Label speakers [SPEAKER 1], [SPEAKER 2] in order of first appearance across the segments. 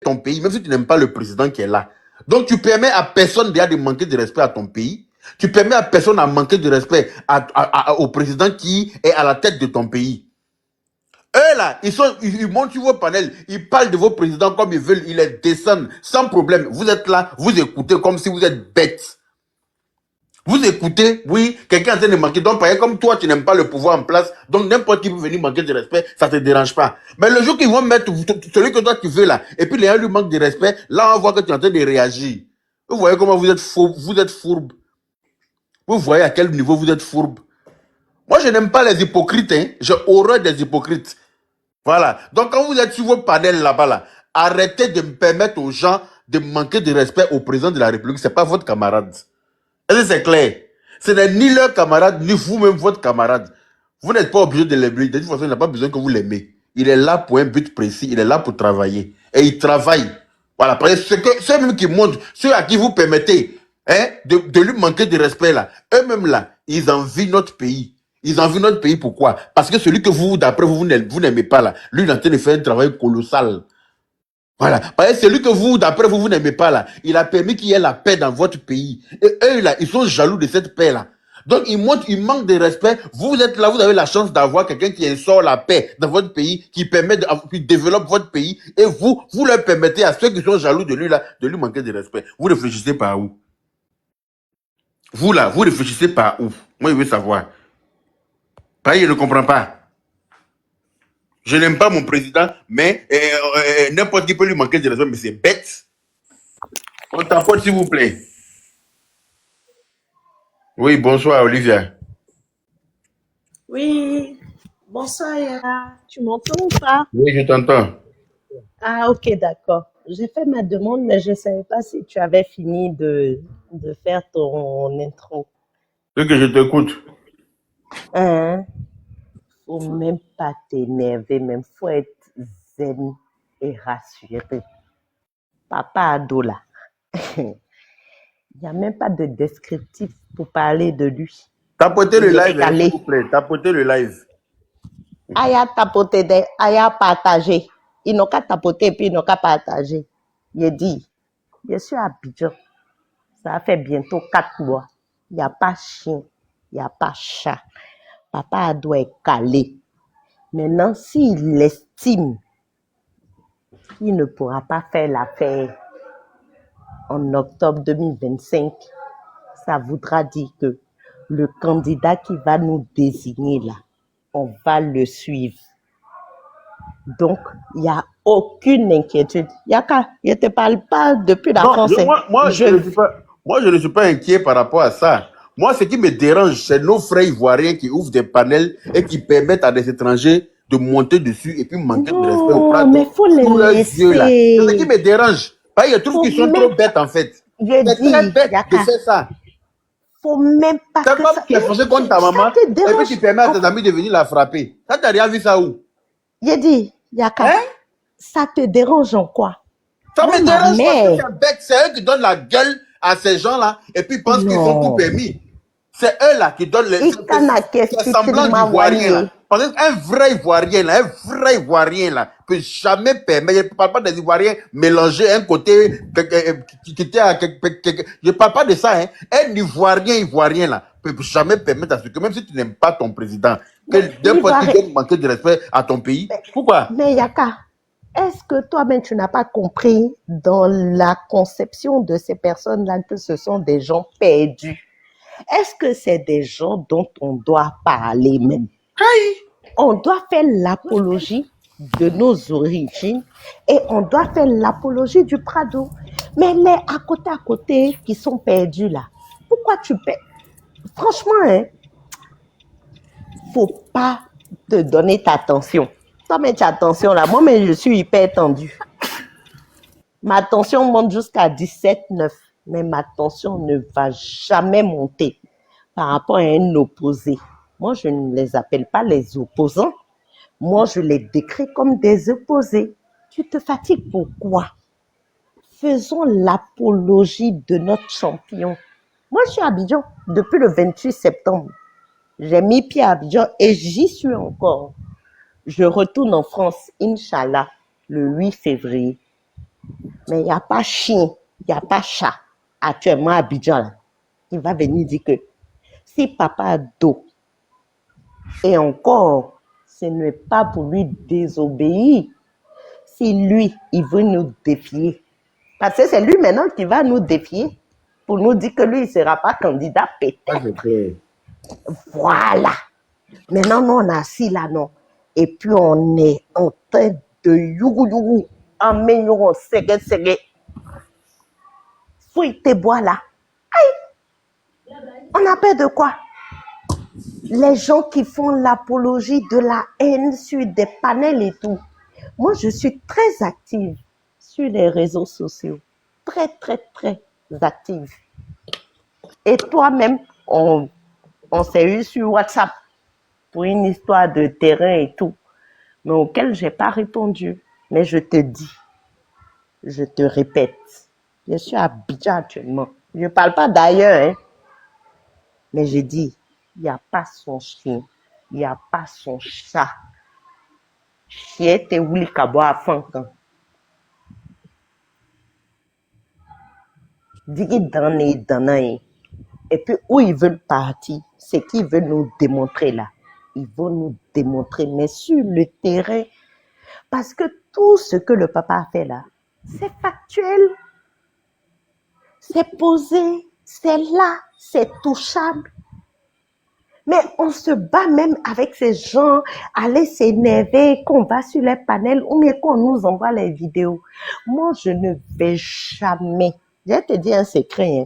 [SPEAKER 1] ton pays, même si tu n'aimes pas le président qui est là. Donc, tu permets à personne déjà de manquer de respect à ton pays. Tu permets à personne à manquer de respect au président qui est à la tête de ton pays. Eux là, ils montent sur vos panels, ils parlent de vos présidents comme ils veulent, ils les descendent sans problème. Vous êtes là, vous écoutez comme si vous êtes bêtes. Vous écoutez, oui, quelqu'un est en train de manquer. Donc, par exemple, comme toi, tu n'aimes pas le pouvoir en place, donc n'importe qui peut venir manquer de respect, ça ne te dérange pas. Mais le jour qu'ils vont mettre celui que toi tu veux là, et puis les gens lui manquent de respect, là, on voit que tu es en train de réagir. Vous voyez comment vous êtes faux, vous êtes fourbe. Vous voyez à quel niveau vous êtes fourbe. Moi, je n'aime pas les hypocrites, hein. J'ai horreur des hypocrites. Voilà. Donc, quand vous êtes sur vos panels là-bas, là, arrêtez de me permettre aux gens de manquer de respect au président de la République. Ce n'est pas votre camarade. Est-ce que c'est clair? Ce n'est ni leur camarade, ni vous-même votre camarade. Vous n'êtes pas obligé de l'aimer. De toute façon, il n'a pas besoin que vous l'aimez. Il est là pour un but précis. Il est là pour travailler. Et il travaille. Voilà. Parce que ceux même qui montrent, ceux à qui vous permettez de lui manquer de respect, là, eux-mêmes, là, ils envient notre pays. Ils envient notre pays. Pourquoi? Parce que celui que vous, d'après vous, vous n'aimez pas, là, lui, il est en train de faire un travail colossal. Voilà. Parce que celui que vous, d'après vous, vous n'aimez pas là, il a permis qu'il y ait la paix dans votre pays. Et eux là, ils sont jaloux de cette paix-là. Donc, ils manquent de respect. Vous êtes là, vous avez la chance d'avoir quelqu'un qui instaure la paix dans votre pays, qui permet qui développe votre pays. Et vous leur permettez à ceux qui sont jaloux de lui là, de lui manquer de respect. Vous réfléchissez par où? Vous là, vous réfléchissez par où? Moi, je veux savoir. Parce que je ne comprends pas. Je n'aime pas mon président, mais n'importe qui peut lui manquer de respect, mais c'est bête. On t'apporte, s'il vous plaît. Oui, bonsoir, Olivia.
[SPEAKER 2] Oui, bonsoir Yara. Tu m'entends ou pas?
[SPEAKER 1] Oui, je t'entends.
[SPEAKER 2] Ah, ok, d'accord. J'ai fait ma demande, mais je ne savais pas si tu avais fini de faire ton intro.
[SPEAKER 1] Ce que je t'écoute.
[SPEAKER 2] Hein? Faut même pas t'énerver, même faut être zen et rassuré. Papa ado là, il n'y a même pas de descriptif pour parler de lui.
[SPEAKER 1] Tapotez le
[SPEAKER 2] Il est
[SPEAKER 1] live, s'il
[SPEAKER 2] calé.
[SPEAKER 1] vous plaît. Tapotez le live.
[SPEAKER 2] Aya tapoter, aya partager. Ils n'ont qu'à tapoter et puis ils n'ont qu'à partager. Il dit, je suis à Abidjan. Ça fait bientôt 4 mois. Il n'y a pas chien, il n'y a pas chat. Papa doit être calé. Maintenant, s'il estime qu'il ne pourra pas faire l'affaire en octobre 2025, ça voudra dire que le candidat qui va nous désigner là, on va le suivre. Donc, il n'y a aucune inquiétude. Yaka, je ne te parle pas depuis la France.
[SPEAKER 1] Moi, je ne suis pas inquiet par rapport à ça. Moi, ce qui me dérange, c'est nos frères ivoiriens qui ouvrent des panels et qui permettent à des étrangers de monter dessus et puis manquer de respect au plateau.
[SPEAKER 2] Non, mais il faut les laisser.
[SPEAKER 1] C'est ce qui me dérange. Parce que je trouve qu'ils sont trop bêtes, en fait. C'est très bête de faire ça.
[SPEAKER 2] Faut même pas
[SPEAKER 1] que ça... Tu es fâché contre ta maman et puis tu permets à tes amis de venir la frapper. Ça, t'as rien vu ça où?
[SPEAKER 2] J'ai dit, Yaka, ça te dérange en quoi?
[SPEAKER 1] Ça me dérange parce que c'est bête. C'est eux qui donnent la gueule à ces gens-là et puis ils pensent qu'ils sont tout permis. C'est eux là qui donnent les semblants d'ivoirien là. Parce qu'un vrai ivoirien là, peut jamais permettre. Je ne parle pas des ivoiriens mélanger un côté qui était à. Je ne parle pas de ça. Hein. Un ivoirien là peut jamais permettre à ce que même si tu n'aimes pas ton président, que n'importe qui manque de respect à ton pays. Pourquoi?
[SPEAKER 2] Mais Yaka, est-ce que toi-même tu n'as pas compris dans la conception de ces personnes-là que ce sont des gens perdus? Est-ce que c'est des gens dont on doit parler même? On doit faire l'apologie de nos origines et on doit faire l'apologie du Prado. Mais les à côté qui sont perdus là, pourquoi tu perds? Franchement, hein, faut pas te donner ta tension. Toi, mais tu as attention là. Moi, mais je suis hyper tendue. Ma tension monte jusqu'à 17,9. Mais ma tension ne va jamais monter par rapport à un opposé. Moi, je ne les appelle pas les opposants. Moi, je les décris comme des opposés. Tu te fatigues pourquoi? Faisons l'apologie de notre champion. Moi, je suis à Abidjan depuis le 28 septembre. J'ai mis pied à Abidjan et j'y suis encore. Je retourne en France, Inch'Allah, le 8 février. Mais il n'y a pas chien, il n'y a pas chat actuellement à Abidjan là, qui va venir dire que si Papa Do et encore, ce n'est pas pour lui désobéir. Si lui, il veut nous défier, parce que c'est lui maintenant qui va nous défier pour nous dire que lui, il ne sera pas candidat peut-être. Voilà. Maintenant, nous, on a assis là, non. Et puis, on est en train de yougou, améliorant, ségué. Fouille tes bois là. Aïe. On a peur de quoi? Les gens qui font l'apologie de la haine sur des panels et tout. Moi, je suis très active sur les réseaux sociaux. Très, très, très active. Et toi-même, on s'est eu sur WhatsApp pour une histoire de terrain et tout, mais auquel je n'ai pas répondu. Mais je te dis, je te répète, je suis à Abidjan actuellement. Je ne parle pas d'ailleurs, hein, mais je dis, il n'y a pas son chien, il n'y a pas son chat. Chien te wuli kabo à Fankan. Digi dans. Et puis où ils veulent partir, c'est qu'ils veulent nous démontrer là. Ils vont nous démontrer, mais sur le terrain, parce que tout ce que le papa a fait là, c'est factuel, c'est posé, c'est là, c'est touchable. Mais on se bat même avec ces gens, aller s'énerver, qu'on va sur les panels ou bien qu'on nous envoie les vidéos. Moi, je ne vais jamais, je vais te dire un secret, hein,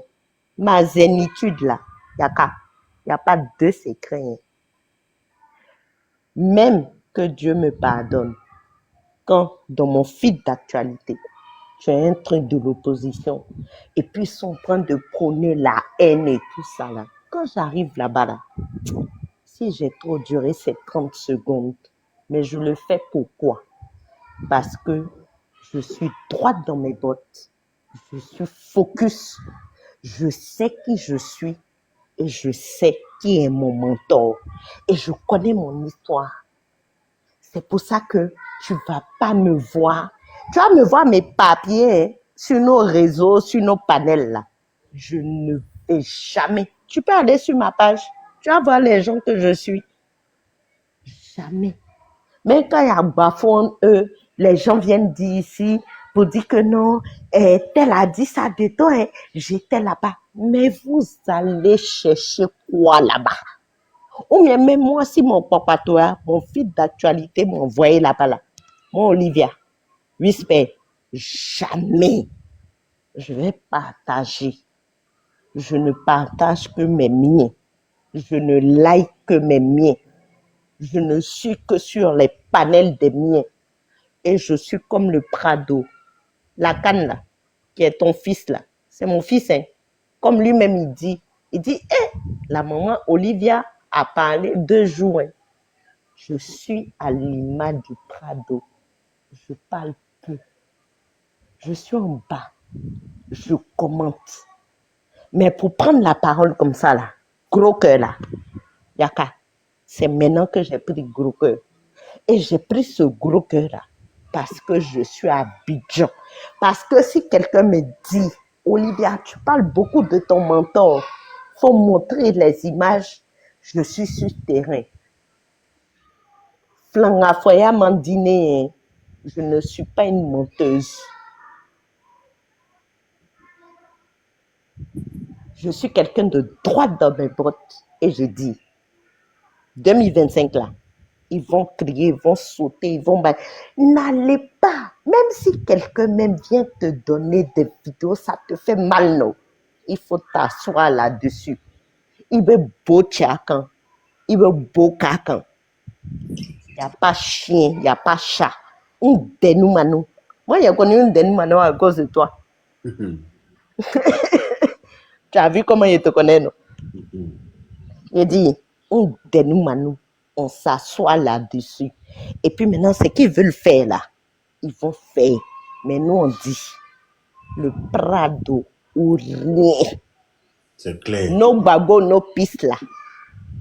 [SPEAKER 2] ma zénitude là, il n'y a pas de secret. Hein. Même que Dieu me pardonne, quand dans mon feed d'actualité, tu as un truc de l'opposition et puis ils sont en train de prôner la haine et tout ça là. Quand j'arrive là-bas là, si j'ai trop duré ces 30 secondes, mais je le fais pourquoi? Parce que je suis droite dans mes bottes, je suis focus, je sais qui je suis et je sais qui est mon mentor et je connais mon histoire. C'est pour ça que tu vas pas me voir. Tu vas me voir mes papiers hein, sur nos réseaux, sur nos panels là. Je ne vais jamais. Tu peux aller sur ma page. Tu vas voir les gens que je suis. Jamais. Même quand il y a Bafon, les gens viennent dire ici pour dire que non, tel a dit ça de toi, hein, j'étais là-bas. Mais vous allez chercher quoi là-bas? Ou bien même moi, si mon papa, toi, mon fil d'actualité m'a envoyé là-bas, là. Moi, Olivia, respect, jamais je vais partager. Je ne partage que mes miens. Je ne like que mes miens. Je ne suis que sur les panels des miens. Et je suis comme le Prado. La canne, là, qui est ton fils, là. C'est mon fils, hein. Comme lui-même, il dit, la maman Olivia a parlé 2 jours. Hein. Je suis à l'image du Prado. Je parle peu. Je suis en bas. Je commente. Mais pour prendre la parole comme ça, là, gros cœur, là, Yaka, c'est maintenant que j'ai pris gros cœur. Et j'ai pris ce gros cœur-là parce que je suis à Abidjan. Parce que si quelqu'un me dit, Olivia, tu parles beaucoup de ton mentor, il faut montrer les images, je suis sur terrain. Flangafoya Mandine, je ne suis pas une menteuse. Je suis quelqu'un de droite dans mes bottes et je dis, 2025 là, ils vont crier, ils vont sauter, ils vont battre. N'allez pas, même si quelqu'un même vient te donner des vidéos, ça te fait mal, non? Il faut t'asseoir là-dessus. Il veut beau tchakan, il veut beau kakan. Il n'y a pas chien, il n'y a pas chat. Un dénoumano. Moi, j'ai connu un dénoumano à cause de toi. Tu as vu comment il te connaît, non? Il dit, un dénoumano. On s'assoit là-dessus. Et puis maintenant, ce qu'ils veulent faire là, ils vont faire. Mais nous, on dit, le Prado ou rien.
[SPEAKER 1] C'est clair.
[SPEAKER 2] No bago, no peace là.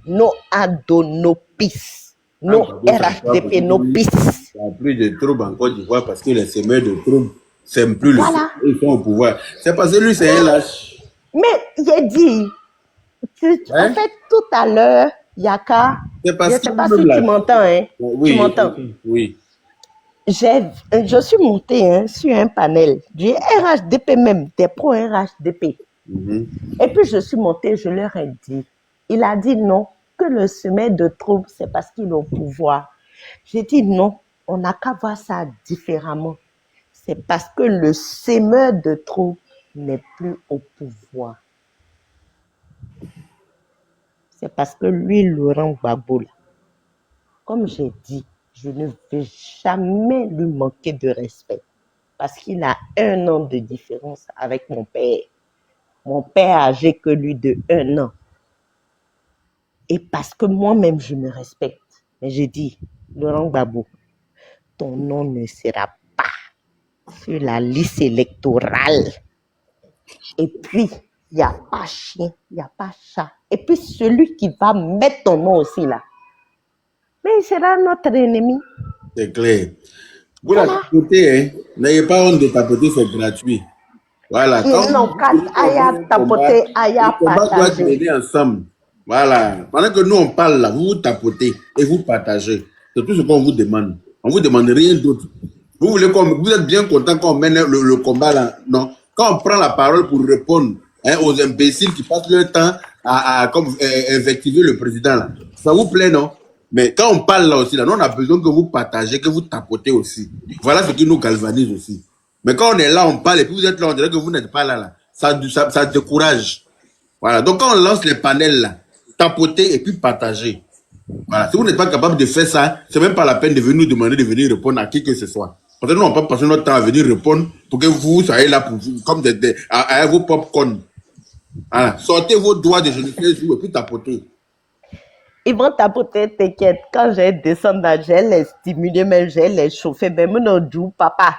[SPEAKER 2] No ado, no peace. No RHDP, no peace.
[SPEAKER 1] Il n'y a plus de troubles en Côte d'Ivoire parce qu'il est semeur de troubles. C'est plus
[SPEAKER 2] Voilà.
[SPEAKER 1] ils sont au pouvoir. C'est parce que lui, c'est un lâche.
[SPEAKER 2] Mais j'ai dit, en
[SPEAKER 1] Hein?
[SPEAKER 2] fait, tout à l'heure, Yaka,
[SPEAKER 1] C'est
[SPEAKER 2] je
[SPEAKER 1] parce
[SPEAKER 2] ne
[SPEAKER 1] qu'il
[SPEAKER 2] sais
[SPEAKER 1] est
[SPEAKER 2] pas
[SPEAKER 1] même
[SPEAKER 2] si tu
[SPEAKER 1] lâche.
[SPEAKER 2] m'entends, hein.
[SPEAKER 1] Oui,
[SPEAKER 2] Tu m'entends?
[SPEAKER 1] oui.
[SPEAKER 2] Je suis montée hein, sur un panel du RHDP même, des pro-RHDP. Et puis je suis montée, je leur ai dit, il a dit non, que le sommet de troubles, c'est parce qu'il est au pouvoir. J'ai dit non, on n'a qu'à voir ça différemment. C'est parce que le semeur de troubles n'est plus au pouvoir. C'est parce que lui, Laurent Gbagbo, là, comme j'ai dit, je ne vais jamais lui manquer de respect. Parce qu'il a 1 an de différence avec mon père. Mon père âgé que lui de 1 an. Et parce que moi-même, je me respecte. Mais j'ai dit, Laurent Gbagbo, ton nom ne sera pas sur la liste électorale. Et puis, il n'y a pas chien, il n'y a pas chat. Et puis, celui qui va mettre ton nom aussi là, mais il sera notre ennemi.
[SPEAKER 1] C'est clair. Vous
[SPEAKER 2] Voilà.
[SPEAKER 1] la tapotez, hein. N'ayez pas honte de tapoter, c'est gratuit. Voilà. Quand
[SPEAKER 2] Ils n'ont qu'à tapoter, à
[SPEAKER 1] le combat doit
[SPEAKER 2] partager.
[SPEAKER 1] mener ensemble. Voilà. Pendant que nous, on parle là, vous tapotez et vous partagez. C'est tout ce qu'on vous demande. On vous demande rien d'autre. Vous êtes bien content quand on mène le combat là, non? Quand on prend la parole pour répondre hein, aux imbéciles qui passent leur temps à invectiver le président là, ça vous plaît, non? Mais quand on parle là aussi, là, nous, on a besoin que vous partagez, que vous tapotez aussi. Voilà ce qui nous galvanise aussi. Mais quand on est là, on parle et puis vous êtes là, on dirait que vous n'êtes pas là, là. Ça décourage. Voilà. Donc quand on lance les panels là, tapotez et puis partagez. Voilà. Si vous n'êtes pas capable de faire ça, c'est même pas la peine de venir nous demander de venir répondre à qui que ce soit. Parce que nous, on va pas passer notre temps à venir répondre pour que vous soyez là pour vous, comme à vos popcorn. Voilà. Sortez vos doigts de je ne sais où et puis tapotez.
[SPEAKER 2] Ils vont tapoter, t'inquiète. Quand j'ai descendu, j'ai les stimuler, même j'ai les chauffer, même non du papa.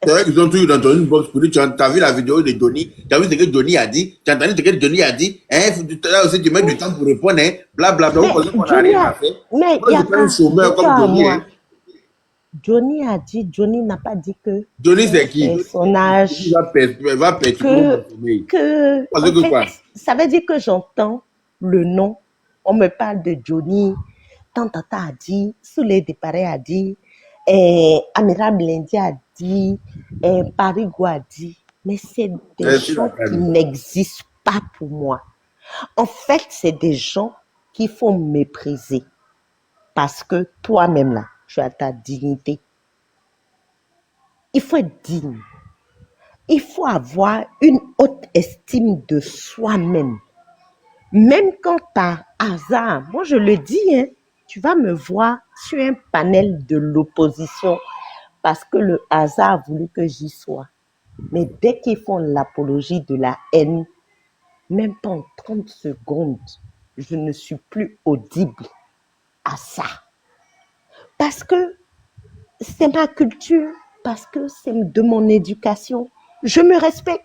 [SPEAKER 1] C'est vrai qu'ils ont toujours dans ton inbox pour dire, tu as vu la vidéo de Johnny, tu as vu ce que Johnny a dit, tu as entendu ce que Johnny a dit, hein, là aussi tu mets du temps pour répondre, hein, blablabla, vous pensez qu'on n'a
[SPEAKER 2] Johnny
[SPEAKER 1] rien à
[SPEAKER 2] a,
[SPEAKER 1] faire.
[SPEAKER 2] mais
[SPEAKER 1] Moi, je suis pas un chômeur comme Johnny, hein.
[SPEAKER 2] Johnny a dit, Johnny n'a pas dit que
[SPEAKER 1] Johnny, c'est qui?
[SPEAKER 2] personnage,
[SPEAKER 1] Il va perturber mon sommeil. Parce que quoi?
[SPEAKER 2] ça veut dire que j'entends le nom, on me parle de Johnny, Tantata a dit, Souley Déparé a dit, Amiral Blendi a dit, Parigo a dit, mais c'est des gens qui n'existent pas pour moi. En fait, c'est des gens qu'il faut mépriser parce que toi-même là, tu as ta dignité. Il faut être digne. Il faut avoir une haute estime de soi-même. Même quand par hasard, moi je le dis, hein, tu vas me voir sur un panel de l'opposition parce que le hasard a voulu que j'y sois. Mais dès qu'ils font l'apologie de la haine, même pas en 30 secondes, je ne suis plus audible à ça. Parce que c'est ma culture, parce que c'est de mon éducation. Je me respecte.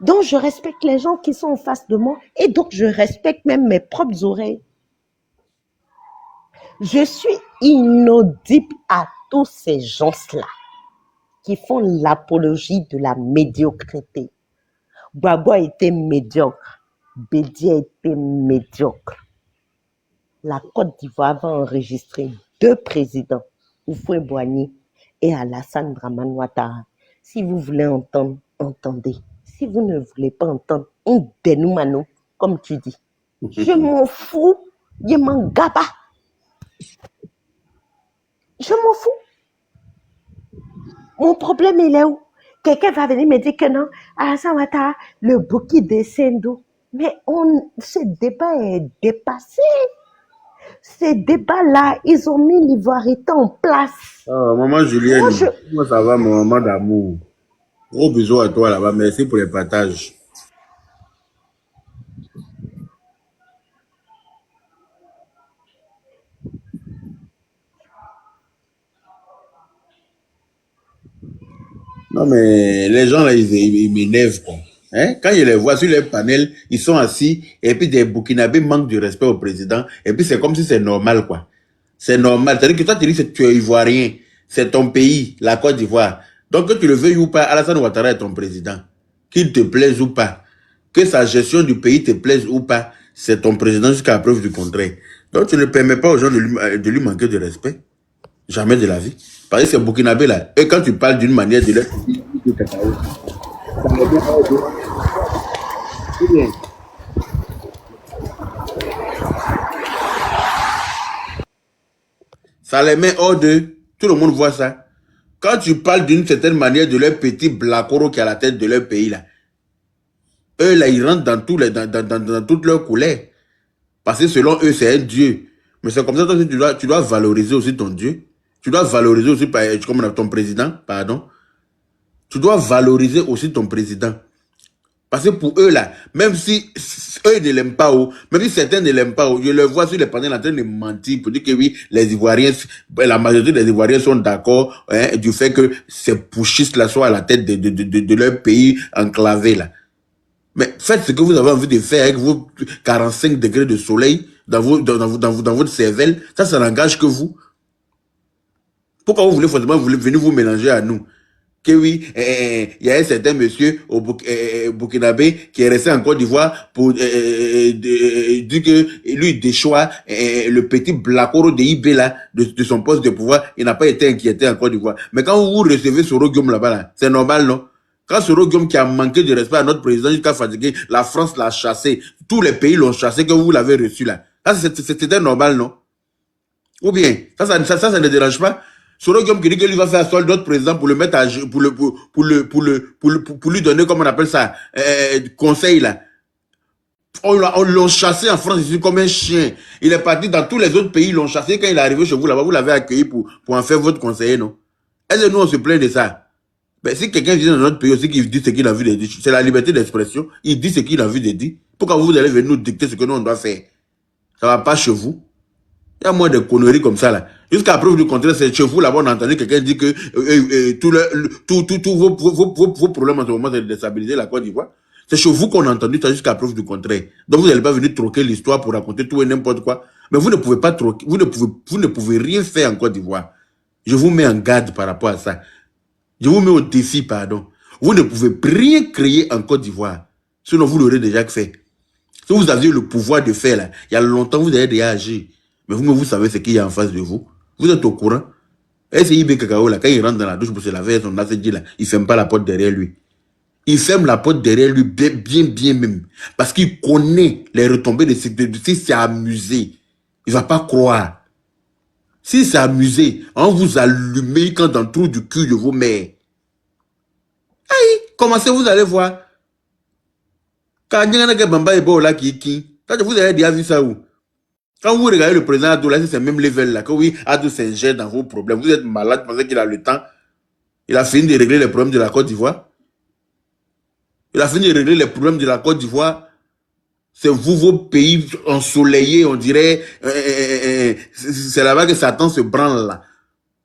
[SPEAKER 2] Donc, je respecte les gens qui sont en face de moi et donc je respecte même mes propres oreilles. Je suis inaudible à tous ces gens-là qui font l'apologie de la médiocrité. Gbagbo a été médiocre. Bédi a été médiocre. La Côte d'Ivoire va enregistrer 2 présidents, Houphouët-Boigny et Alassane Dramane Ouattara. Si vous voulez entendre, entendez. Si vous ne voulez pas entendre, on dénoue, comme tu dis. Je m'en fous, je m'en gaba. Je m'en fous. Mon problème, il est où? Quelqu'un va venir me dire que non, Alassane Ouattara, le bouquet de Sendou. Mais ce débat est dépassé. Ces débats-là, ils ont mis l'ivoirité en place.
[SPEAKER 1] Oh, maman Julienne, moi ça va, mon maman d'amour. Gros bisous à toi là-bas, merci pour les partages. Non mais les gens là, ils m'énervent quoi. Hein? Quand je les vois sur les panels, ils sont assis et puis des Burkinabés manquent du respect au président et puis c'est comme si c'est normal quoi. C'est normal. C'est-à-dire que toi, tu dis que tu es ivoirien. C'est ton pays, la Côte d'Ivoire. Donc, que tu le veuilles ou pas, Alassane Ouattara est ton président. Qu'il te plaise ou pas, que sa gestion du pays te plaise ou pas, c'est ton président jusqu'à la preuve du contraire. Donc, tu ne permets pas aux gens de lui manquer de respect. Jamais de la vie. Parce que c'est Burkinabé là. Et quand tu parles d'une manière de leur... Ça les met hors de... Tout le monde voit ça. Quand tu parles d'une certaine manière de leur petit blacoro qui est à la tête de leur pays là, eux là, ils rentrent dans, dans toutes leurs couleurs. Parce que selon eux, c'est un Dieu. Mais c'est comme ça que tu dois valoriser aussi ton Dieu. Tu dois valoriser aussi comme ton président, pardon. Tu dois valoriser aussi ton président. Parce que pour eux là, même si eux ne l'aiment pas, même si certains ne l'aiment pas, je le vois sur les panels en train de mentir pour dire que oui, les Ivoiriens, la majorité des Ivoiriens sont d'accord du fait que ces putschistes là soient à la tête de leur pays enclavé là. Mais faites ce que vous avez envie de faire avec vos 45 degrés de soleil dans votre cervelle, ça n'engage que vous. Pourquoi vous voulez forcément venir vous mélanger à nous? Que oui, il y a un certain monsieur au Burkinabé qui est resté en Côte d'Ivoire pour dire que lui déchoit le petit blacoro de IB là, de son poste de pouvoir, il n'a pas été inquiété en Côte d'Ivoire. Mais quand vous recevez Soro Guillaume là-bas, là, c'est normal, non? Quand Soro Guillaume qui a manqué de respect à notre président jusqu'à fatiguer, la France l'a chassé, tous les pays l'ont chassé, que vous l'avez reçu là. C'était normal, non? Ou bien, ça ne dérange pas? Soro Guillaume qui dit que lui va faire asseoir d'autres présidents pour le mettre à pour lui donner, comme on appelle ça, conseil là. On l'a chassé en France ici comme un chien. Il est parti dans tous les autres pays, ils l'ont chassé. Quand il est arrivé chez vous là-bas, vous l'avez accueilli pour en faire votre conseiller, non? Est-ce que nous on se plaint de ça? Mais si quelqu'un vient dans notre pays aussi qui dit ce qu'il a envie de dire, c'est la liberté d'expression, il dit ce qu'il a envie de dire. Pourquoi vous allez venir nous dicter ce que nous on doit faire? Ça va pas chez vous. Il y a moins de conneries comme ça là. Jusqu'à preuve du contraire, c'est chez vous là-bas, on a entendu quelqu'un dire que tous vos problèmes en ce moment, c'est de déstabiliser la Côte d'Ivoire. C'est chez vous qu'on a entendu ça jusqu'à preuve du contraire. Donc vous n'allez pas venir troquer l'histoire pour raconter tout et n'importe quoi. Mais vous ne pouvez pas troquer, vous ne pouvez rien faire en Côte d'Ivoire. Je vous mets en garde par rapport à ça. Je vous mets au défi, pardon. Vous ne pouvez rien créer en Côte d'Ivoire. Sinon, vous l'aurez déjà fait. Si vous aviez le pouvoir de faire là, il y a longtemps, vous avez déjà agi. Mais vous savez ce qu'il y a en face de vous. Vous êtes au courant. Et c'est IB Kakao là, quand il rentre dans la douche pour se laver son acide là, il ne ferme pas la porte derrière lui. Il ferme la porte derrière lui bien même. Parce qu'il connaît les retombées de si c'est amusé. Il ne va pas croire. Si c'est amusé, on vous allume quand dans le trou du cul de vos mères. Aïe, commencez, vous allez voir. Quand vous avez déjà vu ça où? Quand vous regardez le président Adou, là, c'est ce même level là. Que oui, Adou s'ingère dans vos problèmes. Vous êtes malade, vous pensez qu'il a le temps. Il a fini de régler les problèmes de la Côte d'Ivoire. Il a fini de régler les problèmes de la Côte d'Ivoire. C'est vous, vos pays ensoleillés, on dirait. C'est là-bas que Satan se branle là.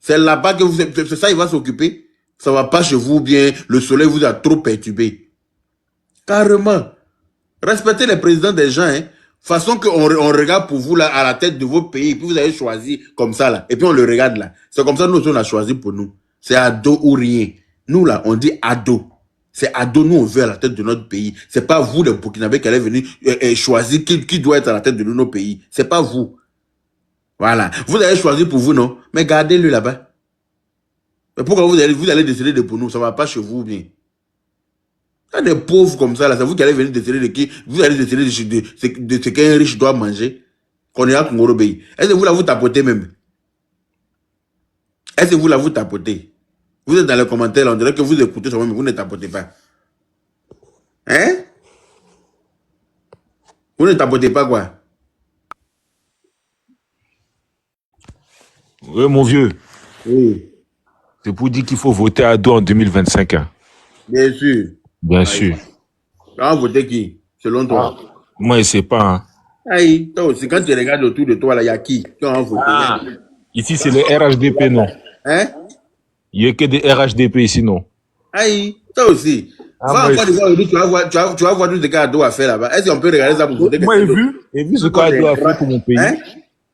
[SPEAKER 1] C'est là-bas que c'est ça, il va s'occuper. Ça ne va pas chez vous bien. Le soleil vous a trop perturbé. Carrément. Respectez les présidents des gens, hein. Façon qu'on regarde pour vous là à la tête de vos pays, puis vous avez choisi comme ça là, et puis on le regarde là. C'est comme ça nous on a choisi pour nous. C'est ado ou rien. Nous là, on dit ado. C'est ado, nous on veut à la tête de notre pays. C'est pas vous les Burkinabés qui allez venir choisir qui doit être à la tête de nos pays. C'est pas vous. Voilà. Vous avez choisi pour vous, non? Mais gardez-le là-bas. Mais pourquoi vous allez décider de pour nous? Ça va pas chez vous bien. Il y a des pauvres comme ça, là, c'est vous qui allez venir décider de qui, vous allez décider de ce qu'un riche doit manger, qu'on est à Kongorobéi. Est-ce que vous là vous tapotez même? Est-ce que vous là vous tapotez? Vous êtes dans les commentaires, on dirait que vous écoutez ça, mais vous ne tapotez pas. Hein? Vous ne tapotez pas quoi?
[SPEAKER 3] Oui, mon vieux.
[SPEAKER 1] Oui.
[SPEAKER 3] C'est pour dire qu'il faut voter à dos en 2025. Hein.
[SPEAKER 1] Bien sûr.
[SPEAKER 3] Bien sûr.
[SPEAKER 1] Quand voter qui? Selon toi?
[SPEAKER 3] Moi, je ne sais pas. Hein.
[SPEAKER 1] Aïe, toi aussi, quand tu regardes autour de toi, là, il y a qui? Qui ont voté?
[SPEAKER 3] Ici, c'est le RHDP, non?
[SPEAKER 1] Hein?
[SPEAKER 3] Il n'y a que des RHDP ici, non?
[SPEAKER 1] Aïe, toi aussi. Va encore voir, tu vas voir tout ce qu'Ado a fait là-bas. Est-ce qu'on peut regarder ça pour voter?
[SPEAKER 3] Moi, j'ai vu ce qu'Ado a fait pour mon pays. Hein?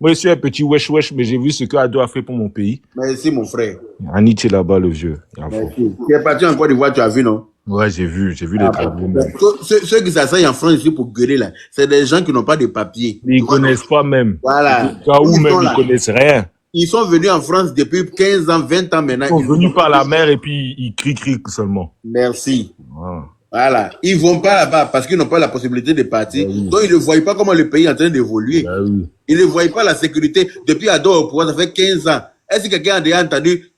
[SPEAKER 3] Moi, je suis un petit wesh, mais j'ai vu ce que Ado a fait pour mon pays.
[SPEAKER 1] Merci, mon frère.
[SPEAKER 3] Anity là-bas, le vieux. Il y a fort.
[SPEAKER 1] Merci. Tu es parti en Côte d'Ivoire, tu as vu, non?
[SPEAKER 3] Ouais, j'ai vu les travaux. même.
[SPEAKER 1] Ceux qui s'asseyent en France ici pour gueuler, là, c'est des gens qui n'ont pas de papier.
[SPEAKER 3] Mais ils connaissent pas même.
[SPEAKER 1] Voilà.
[SPEAKER 3] Au cas où
[SPEAKER 1] Ils
[SPEAKER 3] même,
[SPEAKER 1] sont
[SPEAKER 3] ils
[SPEAKER 1] là.
[SPEAKER 3] connaissent rien.
[SPEAKER 1] Ils sont venus en France depuis 15 ans, 20 ans maintenant.
[SPEAKER 3] Ils sont venus par la mer et puis ils crient seulement.
[SPEAKER 1] Merci.
[SPEAKER 3] Ah.
[SPEAKER 1] Voilà. Ils vont pas là-bas parce qu'ils n'ont pas la possibilité de partir.
[SPEAKER 3] Ben oui.
[SPEAKER 1] Donc, ils ne voient pas comment le pays est en train d'évoluer.
[SPEAKER 3] Ben oui.
[SPEAKER 1] Ils ne voient pas la sécurité. Depuis Ado au pouvoir, ça fait 15 ans. Est-ce que quelqu'un a déjà entendu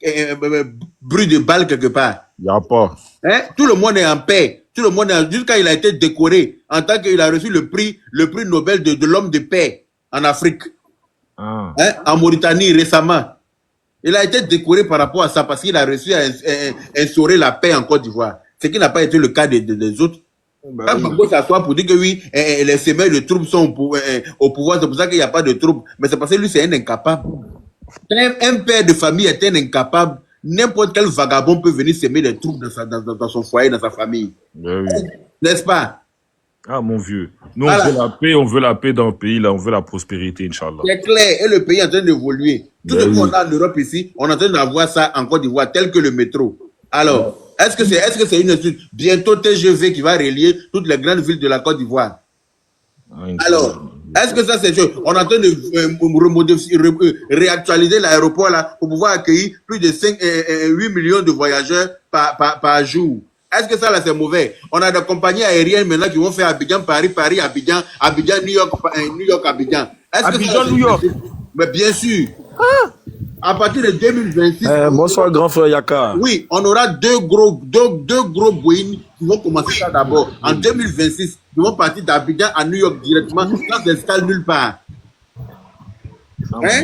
[SPEAKER 1] bruit de balles quelque part?
[SPEAKER 3] Il n'y a pas.
[SPEAKER 1] Hein? Tout le monde est en paix. Tout le monde est jusqu'à il a été décoré en tant qu'il a reçu le prix Nobel de l'homme de paix en Afrique.
[SPEAKER 3] Ah.
[SPEAKER 1] Hein? En Mauritanie récemment. Il a été décoré par rapport à ça parce qu'il a reçu instaurer la paix en Côte d'Ivoire. Ce qui n'a pas été le cas des autres.
[SPEAKER 3] Ben
[SPEAKER 1] Quand
[SPEAKER 3] oui.
[SPEAKER 1] Gbagbo s'assoit pour dire que oui, les semelles de troupes sont au pouvoir, c'est pour ça qu'il n'y a pas de troupes. Mais c'est parce que lui, c'est un incapable. Un père de famille est un incapable. N'importe quel vagabond peut venir semer des troupes dans son foyer, dans sa famille.
[SPEAKER 3] Ben oui.
[SPEAKER 1] N'est-ce pas?
[SPEAKER 3] Ah, mon vieux. Nous,
[SPEAKER 1] Voilà.
[SPEAKER 3] on veut la paix dans le pays, là. On veut la prospérité, Inch'Allah.
[SPEAKER 1] C'est clair. Et le pays est en train d'évoluer. Tout ce
[SPEAKER 3] Ben
[SPEAKER 1] qu'on
[SPEAKER 3] oui.
[SPEAKER 1] a en Europe ici, on est en train d'avoir ça en Côte d'Ivoire, tel que le métro. Alors, est-ce que c'est une étude? Bientôt TGV qui va relier toutes les grandes villes de la Côte d'Ivoire.
[SPEAKER 3] Ah, Inch'Allah.
[SPEAKER 1] Alors, est-ce que ça c'est sûr? On est en train de réactualiser l'aéroport là pour pouvoir accueillir plus de 8 millions de voyageurs par jour. Est-ce que ça là c'est mauvais? On a des compagnies aériennes maintenant qui vont faire Abidjan, Paris, Abidjan, New York, Abidjan. Est-ce que
[SPEAKER 3] Abidjan,
[SPEAKER 1] ça,
[SPEAKER 3] New York.
[SPEAKER 1] Mais bien sûr. À partir de 2026,
[SPEAKER 4] Bonsoir, grand frère Yaka.
[SPEAKER 1] oui, on aura deux gros Boeing qui vont commencer ça d'abord. En 2026, ils vont partir d'Abidjan à New York directement, sans escale nulle part. Hein?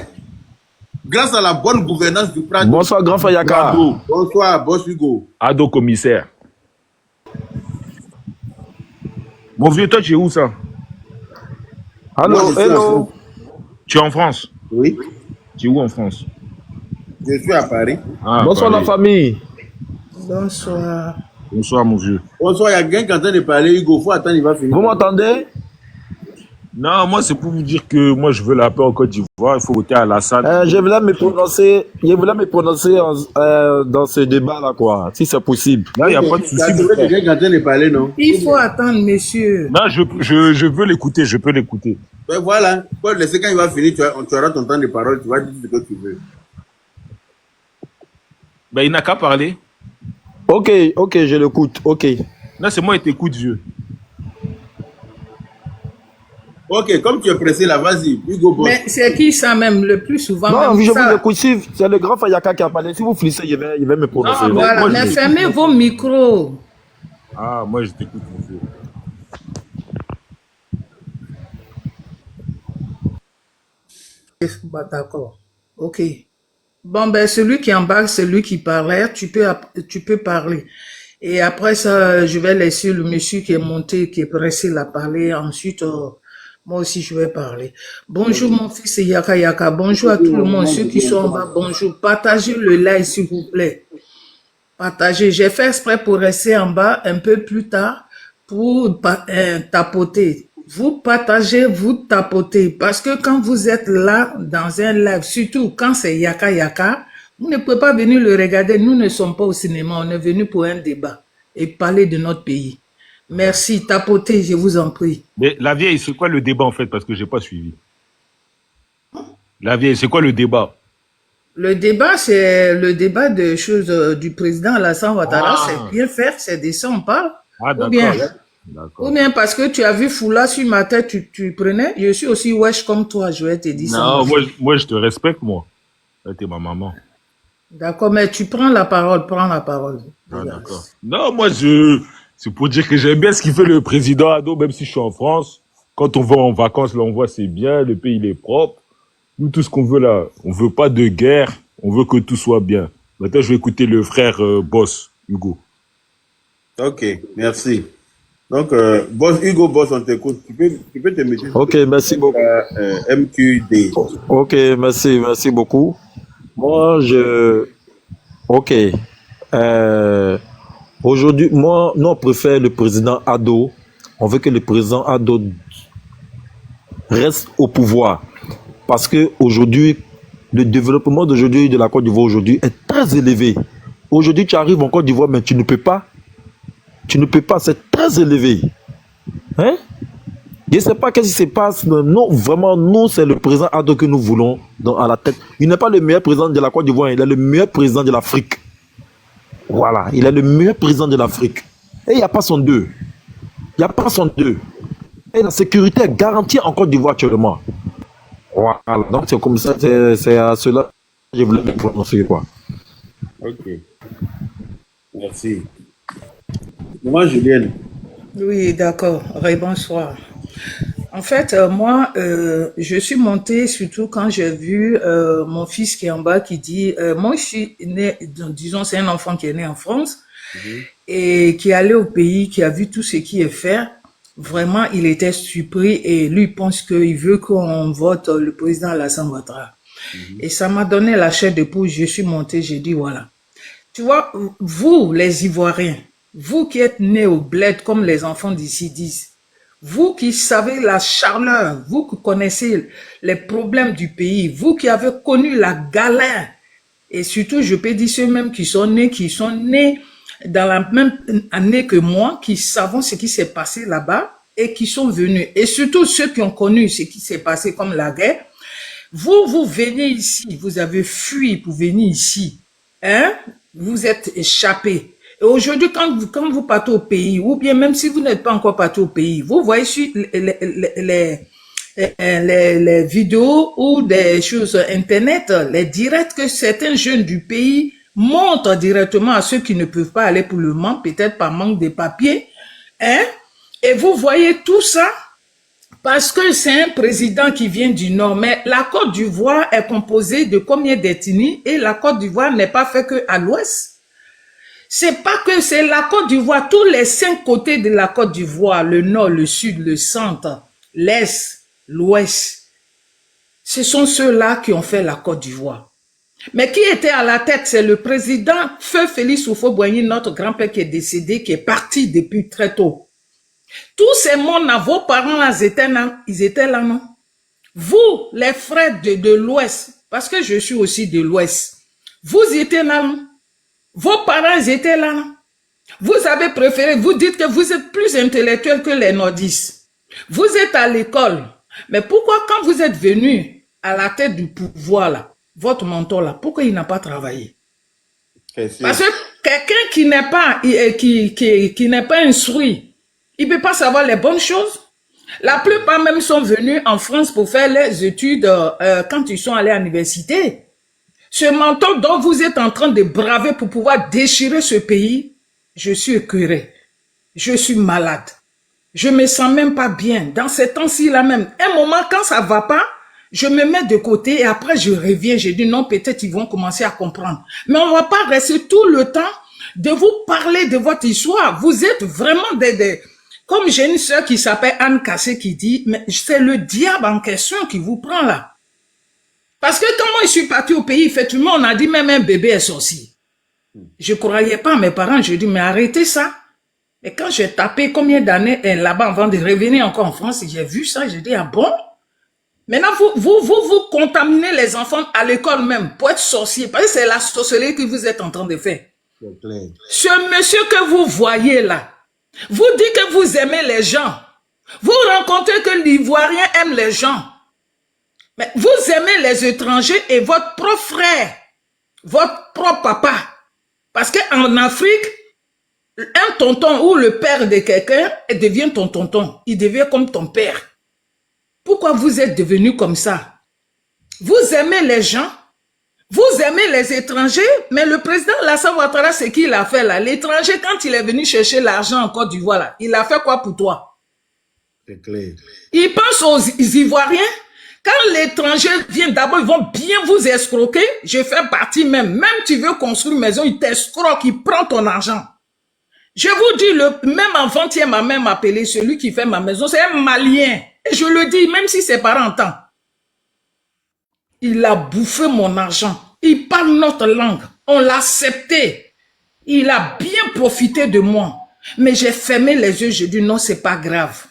[SPEAKER 1] Grâce à la bonne gouvernance du Prado.
[SPEAKER 4] Bonsoir, grand frère Yaka.
[SPEAKER 3] Bravo.
[SPEAKER 1] Bonsoir, boss Hugo.
[SPEAKER 3] Ado commissaire. Mon vieux, toi, tu es où, ça?
[SPEAKER 4] Allô,
[SPEAKER 1] Moi, je suis en
[SPEAKER 4] hello.
[SPEAKER 1] France.
[SPEAKER 3] Tu es en France?
[SPEAKER 1] Oui,
[SPEAKER 3] Tu es où en France?
[SPEAKER 1] je suis à Paris.
[SPEAKER 3] Ah,
[SPEAKER 4] Bonsoir,
[SPEAKER 3] Paris.
[SPEAKER 4] la famille.
[SPEAKER 2] Bonsoir.
[SPEAKER 3] Bonsoir, mon vieux.
[SPEAKER 1] Bonsoir, il y a quelqu'un qui est en train de parler, Hugo. Faut attendre, il va finir.
[SPEAKER 4] Vous m'entendez?
[SPEAKER 3] Non, moi, c'est pour vous dire que moi, je veux la paix en Côte d'Ivoire. Il faut voter à Alassane.
[SPEAKER 4] Je voulais me prononcer dans ce débat-là, quoi, si c'est possible.
[SPEAKER 3] Là, il n'y a pas de
[SPEAKER 1] Il y a
[SPEAKER 3] souci.
[SPEAKER 1] toujours quelqu'un qui est en train de parler, non?
[SPEAKER 5] Il faut attendre, monsieur.
[SPEAKER 3] Non, je veux l'écouter. Je peux l'écouter.
[SPEAKER 1] Ben voilà, faut le laisser quand il va finir, tu auras ton temps de parole, tu vas dire ce que tu veux.
[SPEAKER 3] Ben, il n'a qu'à parler.
[SPEAKER 4] Ok, je l'écoute, ok.
[SPEAKER 3] Là, c'est moi qui t'écoute, vieux.
[SPEAKER 1] Ok, comme tu es pressé là, vas-y, Hugo Boss.
[SPEAKER 5] Mais c'est qui ça même le plus souvent?
[SPEAKER 4] Non,
[SPEAKER 5] même
[SPEAKER 4] je
[SPEAKER 5] ça.
[SPEAKER 4] vous écoute, c'est le grand frère Yaka qui a parlé. Si vous flissez, il va me prononcer.
[SPEAKER 3] Non,
[SPEAKER 5] Voilà,
[SPEAKER 3] moi,
[SPEAKER 5] mais
[SPEAKER 3] je-
[SPEAKER 5] fermez vos micros.
[SPEAKER 3] Ah, moi, je t'écoute, mon vieux.
[SPEAKER 5] Bah, d'accord. Ok. Bon, ben, celui qui embarque, c'est lui qui parlait. Tu peux parler. Et après ça, je vais laisser le monsieur qui est monté, qui est pressé la parler. Ensuite, moi aussi, je vais parler. Bonjour, mon fils Yaka Yaka. Bonjour à tout le monde. Ceux qui sont en bas, bonjour. Partagez le live, s'il vous plaît. Partagez. J'ai fait exprès pour rester en bas un peu plus tard pour tapoter. Vous partagez, vous tapotez. Parce que quand vous êtes là dans un live, surtout quand c'est Yaka Yaka, vous ne pouvez pas venir le regarder. Nous ne sommes pas au cinéma. On est venu pour un débat et parler de notre pays. Merci. Tapotez, je vous en prie.
[SPEAKER 3] Mais la vieille, c'est quoi le débat, en fait? Parce que j'ai pas suivi. La vieille, c'est quoi le débat?
[SPEAKER 5] Le débat, c'est le débat de choses du président Alassane Ouattara.
[SPEAKER 3] Ah.
[SPEAKER 5] C'est bien faire, c'est de ça on parle.
[SPEAKER 3] Ah,
[SPEAKER 5] Ou bien,
[SPEAKER 3] d'accord. D'accord.
[SPEAKER 5] ou bien parce que tu as vu Foula sur ma tête, tu prenais. Je suis aussi wesh comme toi, je vais te dire ça.
[SPEAKER 3] Non, moi, je te respecte, moi. T'es ma maman.
[SPEAKER 5] D'accord, mais tu prends la parole, prends la parole.
[SPEAKER 3] Ah, d'accord. Non, moi, c'est pour dire que j'aime bien ce qu'il fait le président Ado, même si je suis en France. Quand on va en vacances, là, on voit c'est bien, le pays, il est propre. Nous, tout ce qu'on veut là, on veut pas de guerre, on veut que tout soit bien. Maintenant, je vais écouter le frère Boss, Hugo.
[SPEAKER 1] Ok, merci. Donc, Hugo Boss, on t'écoute. Tu peux te mettre
[SPEAKER 4] Ok, merci beaucoup.
[SPEAKER 1] MQD.
[SPEAKER 4] Ok, merci beaucoup. Moi, ok. Aujourd'hui, nous, on préfère le président Ado. On veut que le président Ado reste au pouvoir. parce que aujourd'hui, le développement d'aujourd'hui de la Côte d'Ivoire aujourd'hui est très élevé. Aujourd'hui, tu arrives en Côte d'Ivoire, mais tu ne peux pas. Tu ne peux pas, c'est très élevé. Hein? Je ne sais pas qu'est-ce qui se passe. Non, vraiment, nous, c'est le président Ado que nous voulons à la tête. Il n'est pas le meilleur président de la Côte d'Ivoire, il est le meilleur président de l'Afrique. Voilà, il est le meilleur président de l'Afrique. Et il n'y a pas son deux. Il n'y a pas son deux. Et la sécurité est garantie en Côte d'Ivoire actuellement. Voilà, donc c'est comme ça, c'est à cela que je voulais me prononcer, quoi.
[SPEAKER 1] Ok. Merci. Moi, Julienne.
[SPEAKER 5] Oui, d'accord. Bonsoir. En fait, moi, je suis montée surtout quand j'ai vu mon fils qui est en bas qui dit, moi je suis né, disons c'est un enfant qui est né en France et qui est allé au pays, qui a vu tout ce qui est fait. Vraiment, il était surpris et lui pense qu'il veut qu'on vote le président Alassane Ouattara. Et ça m'a donné la chair de poule. Je suis montée, j'ai dit voilà. Tu vois, vous les Ivoiriens, vous qui êtes nés au bled comme les enfants d'ici disent, vous qui savez la chaleur, vous qui connaissez les problèmes du pays, vous qui avez connu la galère, et surtout je peux dire ceux mêmes qui sont nés dans la même année que moi, qui savent ce qui s'est passé là-bas et qui sont venus. Et surtout ceux qui ont connu ce qui s'est passé comme la guerre, vous venez ici, vous avez fui pour venir ici, hein? Vous êtes échappés. Et aujourd'hui, quand vous partez au pays, ou bien même si vous n'êtes pas encore parti au pays, vous voyez sur les vidéos ou des choses internet, les directs que certains jeunes du pays montrent directement à ceux qui ne peuvent pas aller pour le moment, peut-être par manque de papiers, hein? Et vous voyez tout ça parce que c'est un président qui vient du Nord. Mais la Côte d'Ivoire est composée de combien d'ethnies et la Côte d'Ivoire n'est pas fait que à l'ouest. C'est pas que c'est la Côte d'Ivoire, tous les 5 côtés de la Côte d'Ivoire, le nord, le sud, le centre, l'est, l'ouest. Ce sont ceux-là qui ont fait la Côte d'Ivoire. Mais qui était à la tête? C'est le président Feu Félix Houphouët-Boigny, notre grand-père qui est décédé, qui est parti depuis très tôt. Tous ces mondes, vos parents, là, ils étaient là, non? Vous, les frères de l'Ouest, parce que je suis aussi de l'Ouest, vous étiez là, non? Vos parents étaient là, non? Vous avez préféré, vous dites que vous êtes plus intellectuels que les nordistes. Vous êtes à l'école. Mais pourquoi quand vous êtes venu à la tête du pouvoir, là, votre mentor, là, pourquoi il n'a pas travaillé? Parce que quelqu'un qui n'est pas, qui n'est pas instruit, il ne peut pas savoir les bonnes choses. La plupart même sont venus en France pour faire les études quand ils sont allés à l'université. Ce mentor dont vous êtes en train de braver pour pouvoir déchirer ce pays, je suis écœuré. Je suis malade. Je me sens même pas bien. Dans ces temps-ci là même, un moment quand ça va pas, je me mets de côté et après je reviens. Je dis non, peut-être ils vont commencer à comprendre. Mais on va pas rester tout le temps de vous parler de votre histoire. Vous êtes vraiment comme j'ai une sœur qui s'appelle Anne Cassé qui dit, mais c'est le diable en question qui vous prend là. Parce que quand moi je suis parti au pays, effectivement, on a dit même un bébé est sorti. Je croyais pas à mes parents, je dis mais arrêtez ça. Et quand j'ai tapé combien d'années là-bas avant de revenir encore en France, j'ai vu ça, j'ai dit ah bon? Maintenant vous contaminez les enfants à l'école même pour être sorcier, parce que c'est la sorcellerie que vous êtes en train de faire. Ce monsieur que vous voyez là, vous dites que vous aimez les gens. Vous rencontrez que l'Ivoirien aime les gens. Mais vous aimez les étrangers et votre propre frère, votre propre papa. Parce qu'en Afrique, un tonton ou le père de quelqu'un devient ton tonton. Il devient comme ton père. Pourquoi vous êtes devenu comme ça? Vous aimez les gens, vous aimez les étrangers, mais le président Alassane Ouattara, c'est qu'il a fait là. L'étranger, quand il est venu chercher l'argent en Côte d'Ivoire, là, il a fait quoi pour toi?
[SPEAKER 1] C'est clair.
[SPEAKER 5] Il pense aux Ivoiriens. Quand l'étranger vient, d'abord, ils vont bien vous escroquer. Je fais partie même. Même tu veux construire une maison, il t'escroque, il prend ton argent. Je vous dis, même avant-hier m'a même appelé, celui qui fait ma maison, c'est un Malien. Et je le dis, même si ses parents entendent. Il a bouffé mon argent. Il parle notre langue. On l'a accepté. Il a bien profité de moi. Mais j'ai fermé les yeux, j'ai dit non, c'est pas grave.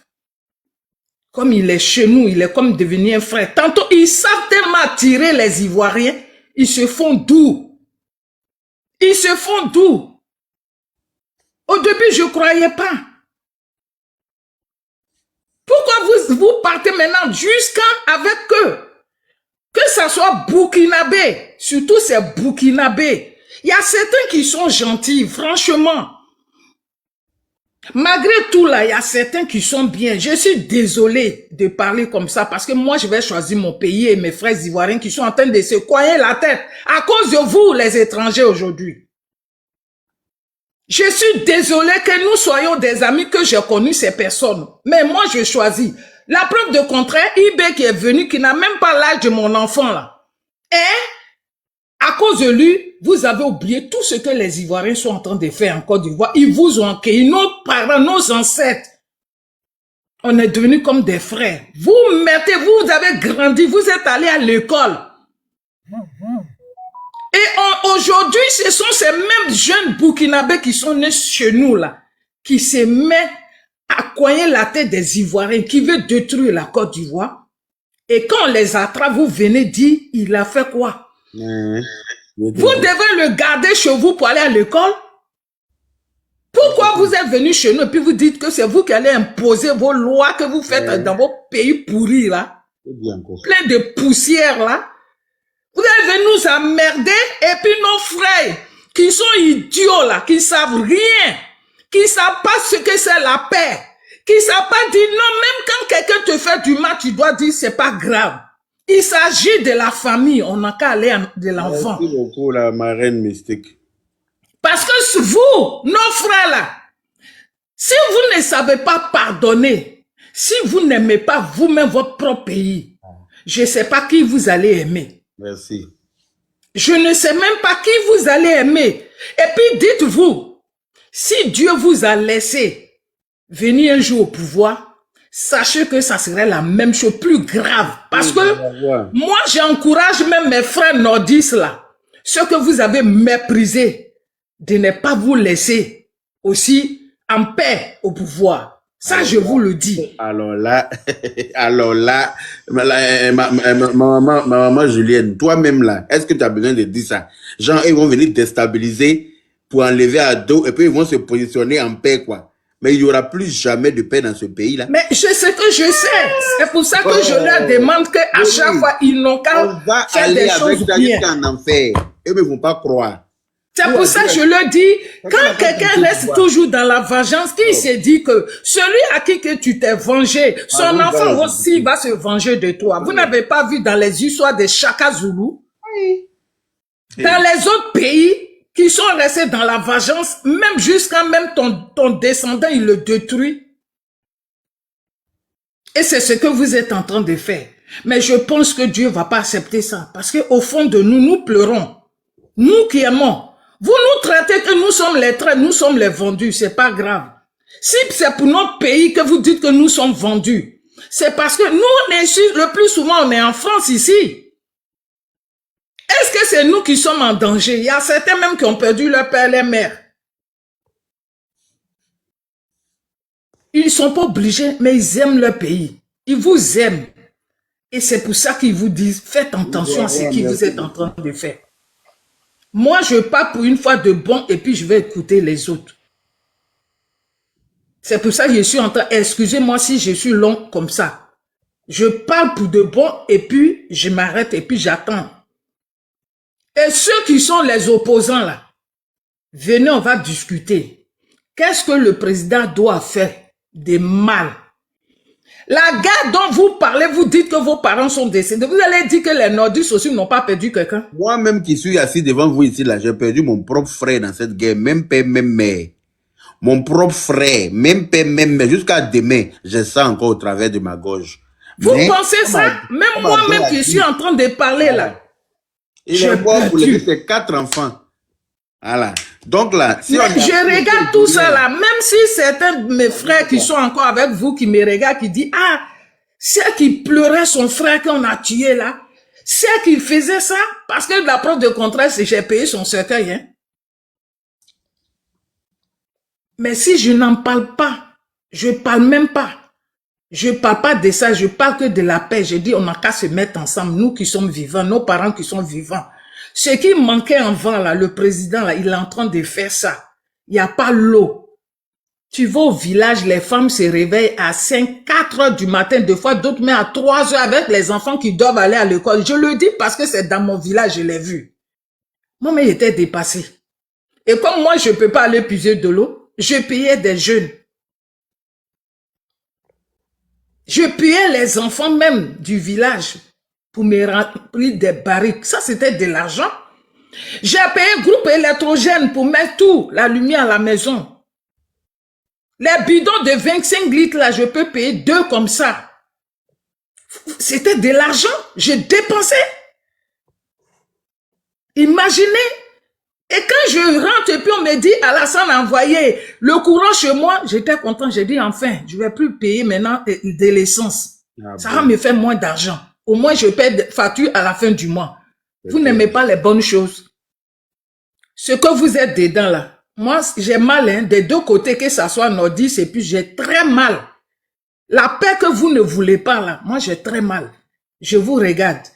[SPEAKER 5] Comme il est chez nous, il est comme devenu un frère. Tantôt, ils savent tellement attirer les Ivoiriens, ils se font doux. Ils se font doux. Au début, je ne croyais pas. Pourquoi vous partez maintenant jusqu'à avec eux? Que ça soit Burkinabé, surtout ces Burkinabés. Il y a certains qui sont gentils, franchement. Malgré tout là, il y a certains qui sont bien. Je suis désolé de parler comme ça parce que moi, je vais choisir mon pays et mes frères ivoiriens qui sont en train de se coigner la tête à cause de vous, les étrangers, aujourd'hui. Je suis désolé que nous soyons des amis, que j'ai connu ces personnes. Mais moi, je choisis. La preuve de contraire, IB qui est venu, qui n'a même pas l'âge de mon enfant là. Et à cause de lui, vous avez oublié tout ce que les Ivoiriens sont en train de faire en Côte d'Ivoire. Ils vous ont accueilli, nos parents, nos ancêtres. On est devenus comme des frères. Vous mettez, vous avez grandi, vous êtes allés à l'école. Et aujourd'hui, ce sont ces mêmes jeunes Burkinabés qui sont nés chez nous, là, qui se mettent à coigner la tête des Ivoiriens, qui veulent détruire la Côte d'Ivoire. Et quand on les attrape, vous venez dire, il a fait quoi? Vous devez le garder chez vous pour aller à l'école. Pourquoi vous êtes venu chez nous et puis vous dites que c'est vous qui allez imposer vos lois que vous faites dans vos pays pourris, là? Plein de poussière, là. Vous êtes venus nous emmerder et puis nos frères qui sont idiots là, qui savent rien, qui savent pas ce que c'est la paix, qui savent pas dire non, même quand quelqu'un te fait du mal, tu dois dire c'est pas grave. Il s'agit de la famille, on n'a qu'à aller de l'enfant.
[SPEAKER 1] Merci beaucoup la marraine mystique.
[SPEAKER 5] Parce que vous, nos frères là, si vous ne savez pas pardonner, si vous n'aimez pas vous-même votre propre pays, je ne sais pas qui vous allez aimer.
[SPEAKER 1] Merci.
[SPEAKER 5] Je ne sais même pas qui vous allez aimer. Et puis dites-vous, si Dieu vous a laissé venir un jour au pouvoir, sachez que ça serait la même chose, plus grave. Parce que moi, j'encourage même mes frères nordistes là, ceux que vous avez méprisés, de ne pas vous laisser aussi en paix au pouvoir. Ça, je vous le dis.
[SPEAKER 1] Alors là, ma maman Julienne, toi-même là, est-ce que tu as besoin de dire ça? Genre, ils vont venir déstabiliser pour enlever à dos et puis ils vont se positionner en paix, quoi. Mais il n'y aura plus jamais de paix dans ce pays-là.
[SPEAKER 5] Mais je sais que je sais. C'est pour ça que je leur demande qu'à chaque fois, ils n'ont qu'à faire des choses bien.
[SPEAKER 1] En enfer. Eux ne vont pas croire.
[SPEAKER 5] C'est pour ça que je leur dis, quand quelqu'un reste toujours dans la vengeance, qui se dit que celui à qui que tu t'es vengé, son enfant aussi va se venger de toi. Vous n'avez pas vu dans les histoires des Chaka Zulu? Dans les autres pays qui sont restés dans la vengeance, même jusqu'à même ton descendant, il le détruit. Et c'est ce que vous êtes en train de faire. Mais je pense que Dieu ne va pas accepter ça. Parce qu'au fond de nous, nous pleurons. Nous qui aimons. Vous nous traitez que nous sommes les traîtres, nous sommes les vendus, c'est pas grave. Si c'est pour notre pays que vous dites que nous sommes vendus, c'est parce que nous, on est ici, le plus souvent, on est en France ici. Est-ce que c'est nous qui sommes en danger? Il y a certains même qui ont perdu leur père et leur mère. Ils ne sont pas obligés, mais ils aiment leur pays. Ils vous aiment. Et c'est pour ça qu'ils vous disent, faites attention à ce que vous êtes en train de faire. Moi, je pars pour une fois de bon et puis je vais écouter les autres. C'est pour ça que je suis en train, excusez-moi si je suis long comme ça. Je parle pour de bon et puis je m'arrête et puis j'attends. Et ceux qui sont les opposants là, venez, on va discuter. Qu'est-ce que le président doit faire de mal? La guerre dont vous parlez, vous dites que vos parents sont décédés. Vous allez dire que les nordistes aussi n'ont pas perdu quelqu'un.
[SPEAKER 1] Moi-même qui suis assis devant vous ici, là, j'ai perdu mon propre frère dans cette guerre, même père, même mère. Mon propre frère, même père, même mère. Jusqu'à demain, je sens encore au travers de ma gorge.
[SPEAKER 5] Vous pensez ça? Même moi-même qui suis en train de parler là.
[SPEAKER 1] Il est mort pour laisser ses 4 enfants. Voilà. Donc là, si
[SPEAKER 5] je regarde tout ça là, même si certains de mes frères qui sont encore avec vous, qui me regardent, qui disent, ah, c'est qui pleurait son frère qu'on a tué là, c'est qui faisait ça, parce que la preuve de contraire, c'est que j'ai payé son cercueil. Hein. Mais si je n'en parle pas, je parle même pas, Je parle pas de ça, je parle que de la paix. Je dis, on n'a qu'à se mettre ensemble, nous qui sommes vivants, nos parents qui sont vivants. Ce qui manquait avant, là, le président, là, il est en train de faire ça. Il n'y a pas l'eau. Tu vas au village, les femmes se réveillent à 5, 4 heures du matin, des fois d'autres mais à 3 heures avec les enfants qui doivent aller à l'école. Je le dis parce que c'est dans mon village, je l'ai vu. Moi, mais j'étais dépassé. Et comme moi, je ne peux pas aller puiser de l'eau, je payais des jeunes. Je payais les enfants même du village pour me remplir des barriques. Ça, c'était de l'argent. J'ai payé un groupe électrogène pour mettre tout, la lumière à la maison. Les bidons de 25 litres, là, je peux payer 2 comme ça. C'était de l'argent. Je dépensais. Imaginez. Et quand je rentre et puis on me dit, Alassane a envoyé le courant chez moi, j'étais content. J'ai dit, enfin, je ne vais plus payer maintenant de l'essence. Ça va me faire moins d'argent. Au moins, je paie des factures à la fin du mois. Vous n'aimez pas les bonnes choses. Ce que vous êtes dedans, là. Moi, j'ai mal, hein, des deux côtés, que ça soit nordiste, et puis j'ai très mal. La paix que vous ne voulez pas, là, moi, j'ai très mal. Je vous regarde.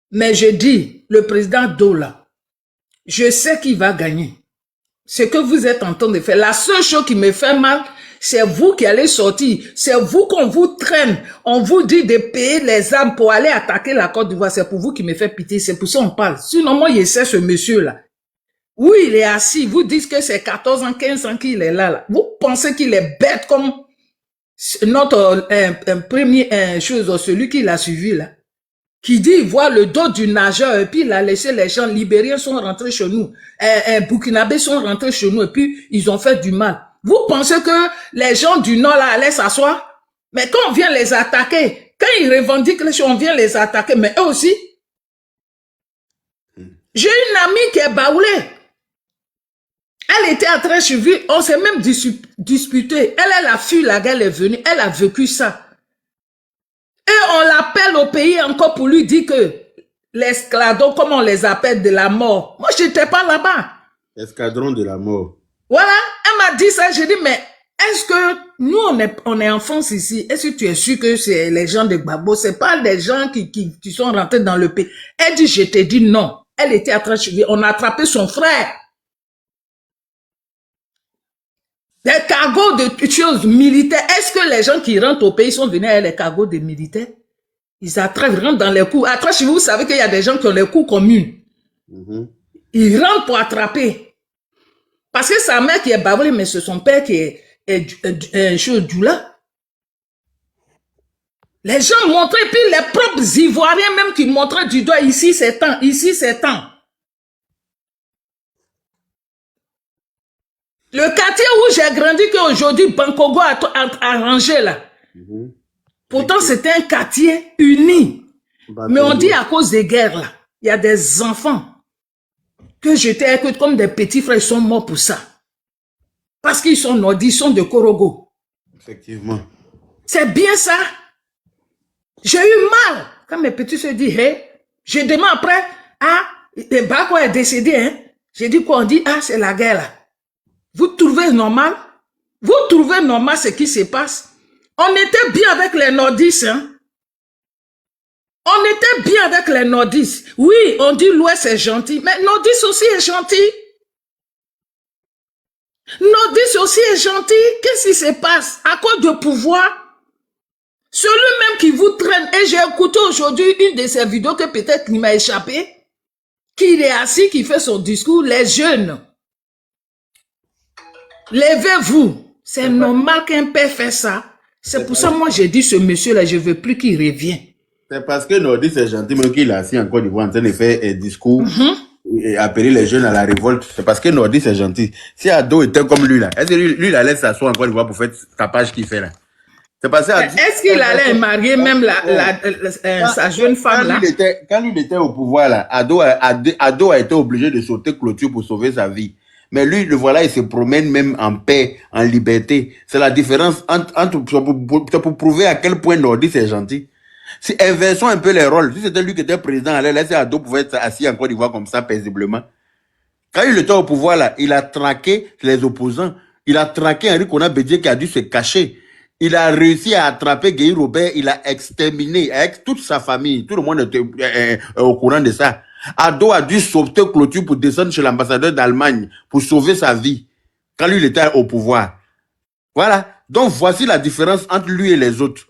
[SPEAKER 5] Mais je dis, le président Dola, je sais qu'il va gagner. Ce que vous êtes en train de faire, la seule chose qui me fait mal, c'est vous qui allez sortir. C'est vous qu'on vous traîne. On vous dit de payer les armes pour aller attaquer la Côte d'Ivoire. C'est pour vous qui me fait pitié. C'est pour ça qu'on parle. Sinon, moi, je sais ce monsieur-là. Oui, il est assis. Vous dites que c'est 14 ans, 15 ans qu'il est là. Vous pensez qu'il est bête comme notre premier chose, celui qui l'a suivi là. Qui dit, il voit le dos du nageur et puis il a laissé les gens libériens sont rentrés chez nous. Burkinabés sont rentrés chez nous et puis ils ont fait du mal. Vous pensez que les gens du Nord là allaient s'asseoir? Mais quand on vient les attaquer, quand ils revendiquent les choses, on vient les attaquer, mais eux aussi. J'ai une amie qui est baoulée. Elle était en train de suivre, on s'est même disputé. Elle a fui, la guerre est venue, elle a vécu ça. Et on l'appelle au pays encore pour lui dire que l'escladron, comme on les appelle, de la mort. Moi, je n'étais pas là-bas.
[SPEAKER 1] Escadron de la mort.
[SPEAKER 5] Voilà, elle m'a dit ça, j'ai dit, mais est-ce que nous, on est en France ici, est-ce que tu es sûr que c'est les gens de Gbagbo, c'est pas les gens qui sont rentrés dans le pays? Elle dit, je t'ai dit non. Elle était en train de suivre, on a attrapé son frère. Des cargos de choses militaires. Est-ce que les gens qui rentrent au pays sont venus avec les cargos des militaires? Ils attrapent, rentrent dans les coups. Après, chez vous, vous savez qu'il y a des gens qui ont les coups communs. Ils rentrent pour attraper. Parce que sa mère qui est bavrée, mais c'est son père qui est chose doula. Les gens montraient, puis les propres Ivoiriens même qui montraient du doigt, ici c'est temps, ici c'est temps. Le quartier où j'ai grandi, qu'aujourd'hui Bankogo a arrangé là. Pourtant, c'était un quartier uni. Mais on dit à cause des guerres là, il y a des enfants que j'étais comme des petits frères, ils sont morts pour ça. Parce qu'ils sont nordistes, ils sont de Korogo.
[SPEAKER 1] Effectivement.
[SPEAKER 5] C'est bien ça. J'ai eu mal. Quand mes petits se disent, hey, je demande après, ah, Bako est décédé, hein. J'ai dit quoi? On dit, ah, c'est la guerre là. Vous trouvez normal? Vous trouvez normal ce qui se passe? On était bien avec les nordistes, hein? On était bien avec les nordistes. Oui, on dit l'Ouest est gentil, mais nordistes aussi est gentil. Nordistes aussi est gentil. Qu'est-ce qui se passe? À cause de pouvoir? Celui-même qui vous traîne, et j'ai écouté aujourd'hui une de ces vidéos que peut-être il m'a échappé, qu'il est assis, qui fait son discours, les jeunes. Levez-vous. C'est normal qu'un père fait ça. C'est pour ça, moi, j'ai dit ce monsieur-là, je ne veux plus qu'il revienne.
[SPEAKER 1] C'est parce que Nordi, c'est gentil, mais qu'il est assis en Côte d'Ivoire en train de faire un discours et appeler les jeunes à la révolte. C'est parce que Nordi, c'est gentil. Si Ado était comme lui, là, est-ce que lui, il allait s'asseoir en Côte d'Ivoire pour faire tapage qu'il fait là? C'est parce que...
[SPEAKER 5] Est-ce qu'il allait marier même sa jeune femme là?
[SPEAKER 1] Quand lui était au pouvoir là, Ado a été obligé de sauter clôture pour sauver sa vie. Mais lui, le voilà, il se promène même en paix, en liberté. C'est la différence entre pour prouver à quel point Nordi c'est gentil. Si inversons un peu les rôles. Si c'était lui qui était président, allez laisser Ado pouvoir être assis en Côte d'Ivoire comme ça, paisiblement. Quand il était au pouvoir là, il a traqué les opposants. Il a traqué Henri Konan Bédié qui a dû se cacher. Il a réussi à attraper Guy Robert, il a exterminé avec toute sa famille. Tout le monde était au courant de ça. Ado a dû sauter clôture pour descendre chez l'ambassadeur d'Allemagne pour sauver sa vie quand lui il était au pouvoir. Voilà. Donc voici la différence entre lui et les autres.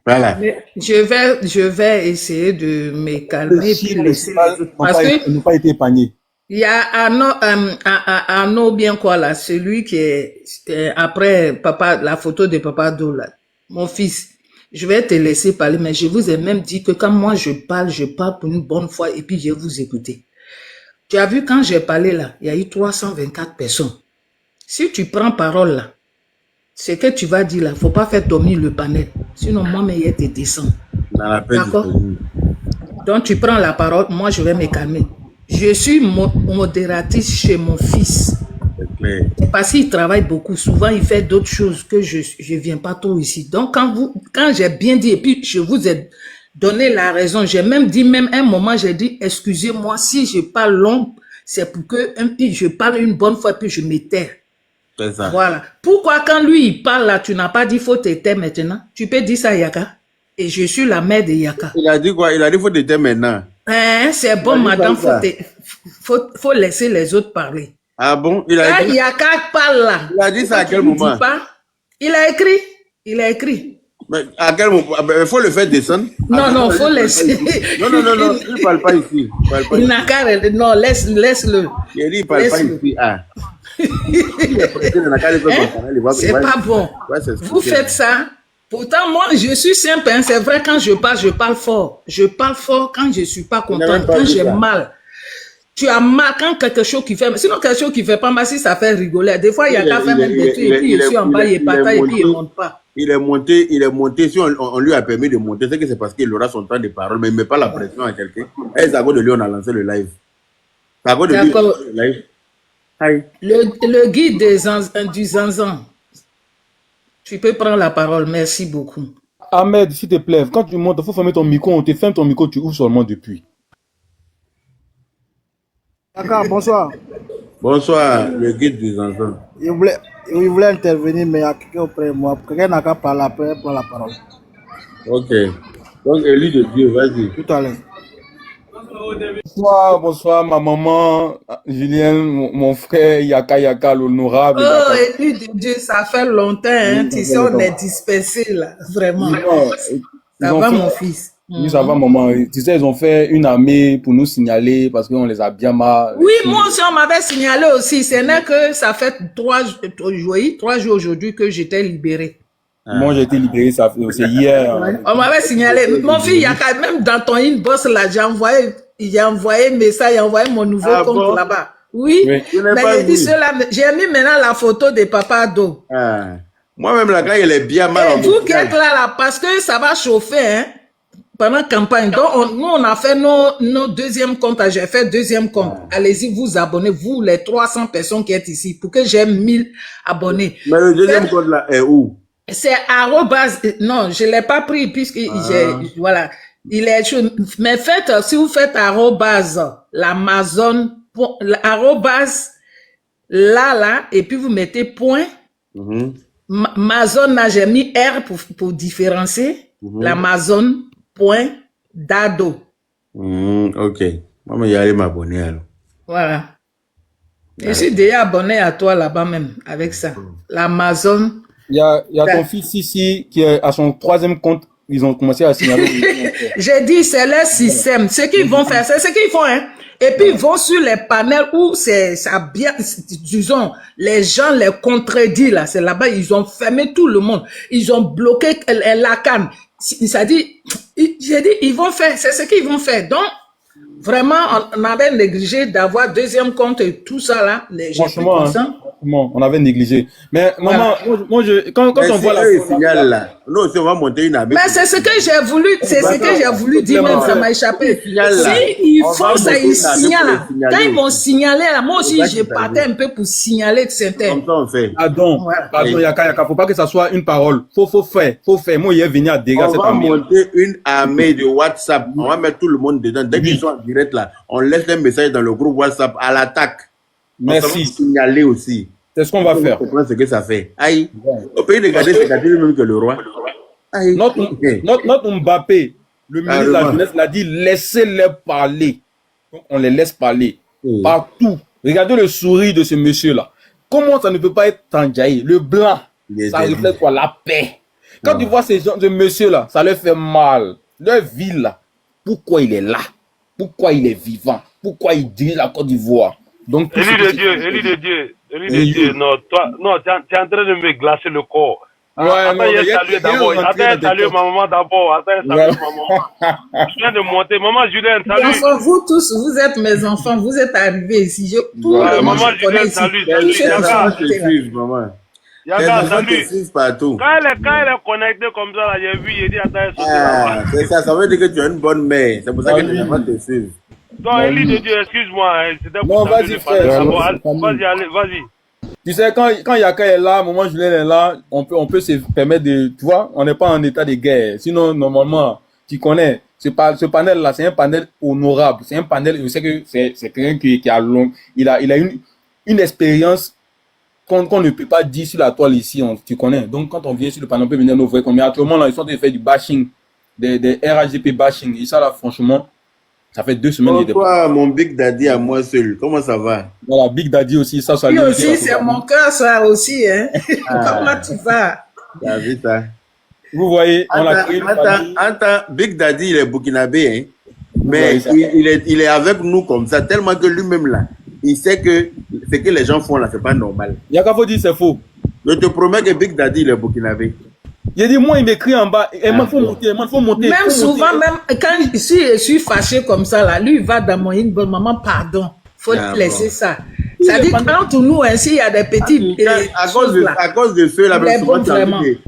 [SPEAKER 1] Voilà.
[SPEAKER 5] Mais je vais essayer de me calmer puis laisser les autres. Parce que
[SPEAKER 4] n'ont pas été épargnés.
[SPEAKER 5] il y a Arnaud bien quoi là, celui qui est après papa, la photo de Papa Do là. Mon fils, je vais te laisser parler, mais je vous ai même dit que quand moi je parle pour une bonne fois et puis je vais vous écouter. Tu as vu quand j'ai parlé là, il y a eu 324 personnes. Si tu prends parole là, ce que tu vas dire là, faut pas faire dormir le panel. Sinon, moi, mais il te descend. D'accord? Donc, tu prends la parole, moi, je vais me calmer. Je suis modératrice chez mon fils. Parce qu'il travaille beaucoup. Souvent, il fait d'autres choses que je ne viens pas trop ici. Donc, quand j'ai bien dit, et puis je vous ai donné la raison, j'ai même dit, même un moment, j'ai dit, excusez-moi, si je parle long, c'est pour que puis je parle une bonne fois, puis je m'étais. Voilà. Pourquoi quand lui il parle là, tu n'as pas dit faut t'éteindre maintenant? Tu peux dire ça à Yaka. Et je suis la mère de Yaka.
[SPEAKER 1] Il a dit quoi? Il a dit faut t'éteindre maintenant.
[SPEAKER 5] Hein, c'est bon madame, faut laisser les autres parler.
[SPEAKER 1] Ah bon? Il a
[SPEAKER 5] quand
[SPEAKER 1] dit...
[SPEAKER 5] Yaka parle là.
[SPEAKER 1] Il a dit ça à quel moment?
[SPEAKER 5] Il a écrit. Il a écrit.
[SPEAKER 1] Mais à quel moment? Il faut le faire descendre.
[SPEAKER 5] Non, faut laisser.
[SPEAKER 1] Non, il ne parle pas ici.
[SPEAKER 5] Il n'a qu'à... Non, laisse-le.
[SPEAKER 1] Il dit il ne parle pas ici. Ah.
[SPEAKER 5] C'est pas bon. Vous faites ça. Pourtant, moi, je suis simple. Hein. C'est vrai, quand je parle fort. Je parle fort quand je ne suis pas contente, quand j'ai mal. Tu as mal quand quelque chose qui fait... Sinon, quelque chose qui ne fait pas mal, si ça fait rigoler. Des fois, il y a qu'à faire même des trucs, et puis je suis en bas, il est patate, et puis il ne monte pas.
[SPEAKER 1] Il est monté. Si on lui a permis de monter, c'est que c'est parce qu'il aura son temps de parole, mais il ne met pas la pression à quelqu'un. Et c'est à cause de lui, on a lancé le live. C'est à cause de lui, on a lancé le live.
[SPEAKER 5] Le guide du Zanzan. Tu peux prendre la parole. Merci beaucoup.
[SPEAKER 4] Ahmed, s'il te plaît, quand tu montes, il faut fermer ton micro. On te ferme ton micro, tu ouvres seulement depuis.
[SPEAKER 6] D'accord, bonsoir.
[SPEAKER 1] Bonsoir, le guide du Zanzan.
[SPEAKER 6] Il voulait intervenir, mais il y a quelqu'un auprès de moi. Quelqu'un n'a qu'à parler après, prendre la parole.
[SPEAKER 1] Ok. Donc, élu de Dieu, vas-y.
[SPEAKER 6] Tout à l'heure.
[SPEAKER 4] Bonsoir, ma maman, Julien, mon frère, Yaka, l'honorable.
[SPEAKER 5] Oh, élu de Dieu, ça fait longtemps, hein. Tu sais, on est dispersés là, vraiment. Ça va, mon fils?
[SPEAKER 4] Oui, ça va, maman. Tu sais, ils ont fait une armée pour nous signaler parce qu'on les a bien mal.
[SPEAKER 5] Oui, moi aussi, on m'avait signalé aussi. Ce n'est que ça fait 3 jours aujourd'hui que j'étais libéré.
[SPEAKER 4] Moi, j'ai été libéré, c'est hier.
[SPEAKER 5] On m'avait signalé. Mon fils, il y a quand même dans ton inbox là, j'ai envoyé message, j'ai envoyé mon nouveau compte là-bas. Oui, mais j'ai dit cela, j'ai mis maintenant la photo de Papa Do.
[SPEAKER 1] Moi-même, là, quand il est bien mal.
[SPEAKER 5] Vous qui êtes là, parce que ça va chauffer, hein, pendant la campagne. Donc, nous, on a fait nos deuxième comptes. J'ai fait deuxième compte. Allez-y, vous abonnez, vous, les 300 personnes qui êtes ici, pour que j'ai 1000 abonnés.
[SPEAKER 1] Mais le deuxième compte là est où?
[SPEAKER 5] C'est arrobase, non, je l'ai pas pris puisque voilà, il est chaud. Mais faites, si vous faites arrobase, l'Amazon, arrobase, là, et puis vous mettez point, Amazon, j'ai mis R pour différencier, l'Amazon, point, dado.
[SPEAKER 1] Ok. Moi, je vais aller m'abonner alors.
[SPEAKER 5] Voilà. Je suis déjà abonné à toi là-bas même, avec ça. L'Amazon.
[SPEAKER 4] Il y a ton fils ici qui est à son 3e compte. Ils ont commencé à signaler.
[SPEAKER 5] J'ai dit, c'est leur système. Ce qu'ils vont faire, c'est ce qu'ils font, hein. Et puis, ils vont sur les panels où ça bien, disons, les gens les contredisent, là. C'est là-bas, ils ont fermé tout le monde. Ils ont bloqué la canne. Ça dit, j'ai dit, ils vont faire, c'est ce qu'ils vont faire. Donc, vraiment, on avait négligé d'avoir deuxième compte et tout ça, là.
[SPEAKER 4] Franchement, on avait négligé. Mais maman, moi quand on voit la
[SPEAKER 1] signal là, nous aussi on va monter une armée.
[SPEAKER 5] Mais c'est ce que j'ai voulu, dire, même ça m'a échappé. Si ils font ça, ils signalent. Quand ils m'ont signalé là, moi aussi je partais un peu pour signaler de certains.
[SPEAKER 1] Comme ça on fait.
[SPEAKER 4] Pardon, Yaka, faut pas que ça soit une parole. Faut faire. Moi, il est venu à dégager cette armée.
[SPEAKER 1] On va monter une armée de WhatsApp. On va mettre tout le monde dedans. Dès qu'ils sont en direct là, on laisse un message dans le groupe WhatsApp à l'attaque.
[SPEAKER 4] Merci.
[SPEAKER 1] Signaler aussi.
[SPEAKER 7] C'est ce qu'on va
[SPEAKER 1] Je
[SPEAKER 7] faire.
[SPEAKER 1] comprends ce que ça fait. Aïe.
[SPEAKER 7] Ouais.
[SPEAKER 1] Au pays de garder, c'est garder lui-même que le roi. Aïe.
[SPEAKER 7] Notre Mbappé, le ministre de la
[SPEAKER 1] Carrément.
[SPEAKER 7] Jeunesse, l'a dit, laissez-les parler. Donc, on les laisse parler.
[SPEAKER 1] Oui.
[SPEAKER 7] Partout. Regardez le sourire de ce monsieur-là. Comment ça ne peut pas être Tandjaï? Le blanc,
[SPEAKER 1] Il est
[SPEAKER 7] ça
[SPEAKER 1] terrible.
[SPEAKER 7] reflète quoi? La paix. Quand tu vois ces gens, ce monsieur-là, ça leur fait mal. Leur vie là, pourquoi il est là? Pourquoi il est vivant? Pourquoi il dirige la Côte d'Ivoire? Donc, tout ce
[SPEAKER 8] Élie
[SPEAKER 7] que
[SPEAKER 8] de
[SPEAKER 7] c'est-
[SPEAKER 8] Dieu, Élie de Dieu, Élie de
[SPEAKER 1] Élie.
[SPEAKER 8] Dieu. Non, toi, non, tu es en train de me glacer le corps.
[SPEAKER 7] Ouais,
[SPEAKER 8] Attends,
[SPEAKER 7] non, mais
[SPEAKER 8] il y a salué d'abord. Attends, saluer ma maman d'abord. Attends, saluer
[SPEAKER 7] Ouais.
[SPEAKER 8] ma maman. Je viens de monter. Maman Julienne,
[SPEAKER 5] Les
[SPEAKER 8] salut.
[SPEAKER 5] enfants, vous tous, vous êtes mes enfants, vous êtes arrivés ici. Tout
[SPEAKER 7] Ouais,
[SPEAKER 5] le monde
[SPEAKER 8] maman
[SPEAKER 5] se connaît
[SPEAKER 8] Julienne,
[SPEAKER 5] ici.
[SPEAKER 8] salut,
[SPEAKER 5] Tous
[SPEAKER 8] salut.
[SPEAKER 5] ceux qui sont
[SPEAKER 8] Yaga,
[SPEAKER 1] te
[SPEAKER 5] montés là.
[SPEAKER 1] suivent, maman. Tes
[SPEAKER 8] Yaga,
[SPEAKER 1] enfants te
[SPEAKER 8] salut.
[SPEAKER 1] suivent partout.
[SPEAKER 8] Quand elle est connectée comme ça, là, j'ai vu, il dit, attends, elle saute
[SPEAKER 1] Ah,
[SPEAKER 8] là-bas.
[SPEAKER 1] c'est ça, ça veut dire que tu as une bonne mère. C'est pour ça que
[SPEAKER 7] Ah
[SPEAKER 1] tes
[SPEAKER 7] oui.
[SPEAKER 1] enfants te suivent.
[SPEAKER 8] Non, Élie de Dieu, excuse-moi. Hein, c'était
[SPEAKER 7] Non,
[SPEAKER 8] pour saluer
[SPEAKER 7] vas-y,
[SPEAKER 8] le
[SPEAKER 7] frère.
[SPEAKER 8] panel d'abord.
[SPEAKER 7] Salut.
[SPEAKER 8] Vas-y, allez, vas-y.
[SPEAKER 7] Tu sais, quand Yaka est là, Maman Julien est là, on peut se permettre de, tu vois, on n'est pas en état de guerre. Sinon, normalement, tu connais, ce panel-là, c'est un panel honorable. C'est un panel, je sais que c'est quelqu'un qui a long, il a une expérience qu'on ne peut pas dire sur la toile ici, tu connais. Donc, quand on vient sur le panel, on peut venir nous voir. Mais actuellement, là, ils sont en train de faire du bashing, des RHDP bashing. Et ça, là, franchement, ça fait 2 semaines.
[SPEAKER 1] Oh,
[SPEAKER 7] il était-
[SPEAKER 1] toi, mon Big Daddy à moi seul, comment ça va?
[SPEAKER 7] Voilà, Big Daddy aussi, ça,
[SPEAKER 5] Lui
[SPEAKER 7] lui
[SPEAKER 5] aussi, c'est mon cœur, ça aussi. Hein. Comment tu vas?
[SPEAKER 1] T'as vu ça?
[SPEAKER 7] Vous voyez, on a créé une famille.
[SPEAKER 1] Attends, Big Daddy, il est burkinabé, hein. Mais
[SPEAKER 7] voyez ça.
[SPEAKER 1] il est avec nous comme ça, tellement que lui-même là, il sait que ce que les gens font là, c'est pas normal.
[SPEAKER 7] Yaka faut dire c'est faux.
[SPEAKER 1] Je te promets que Big Daddy, il est burkinabé.
[SPEAKER 7] J'ai dit, moi, il m'écrit en bas, et moi, il faut monter, moi, il faut monter.
[SPEAKER 5] Même
[SPEAKER 7] faut
[SPEAKER 5] souvent,
[SPEAKER 7] monter.
[SPEAKER 5] même quand je suis fâché comme ça, là, lui, il va dans mon inbox, maman, pardon. Faut
[SPEAKER 1] Ah,
[SPEAKER 5] laisser
[SPEAKER 1] bon.
[SPEAKER 5] ça. Ça dit entre nous, ainsi, il y a des petits
[SPEAKER 1] À
[SPEAKER 5] choses là.
[SPEAKER 1] cause de ceux-là,
[SPEAKER 5] Il
[SPEAKER 1] même
[SPEAKER 5] est
[SPEAKER 1] souvent,
[SPEAKER 5] bon,
[SPEAKER 1] tu as
[SPEAKER 5] vraiment.
[SPEAKER 1] envie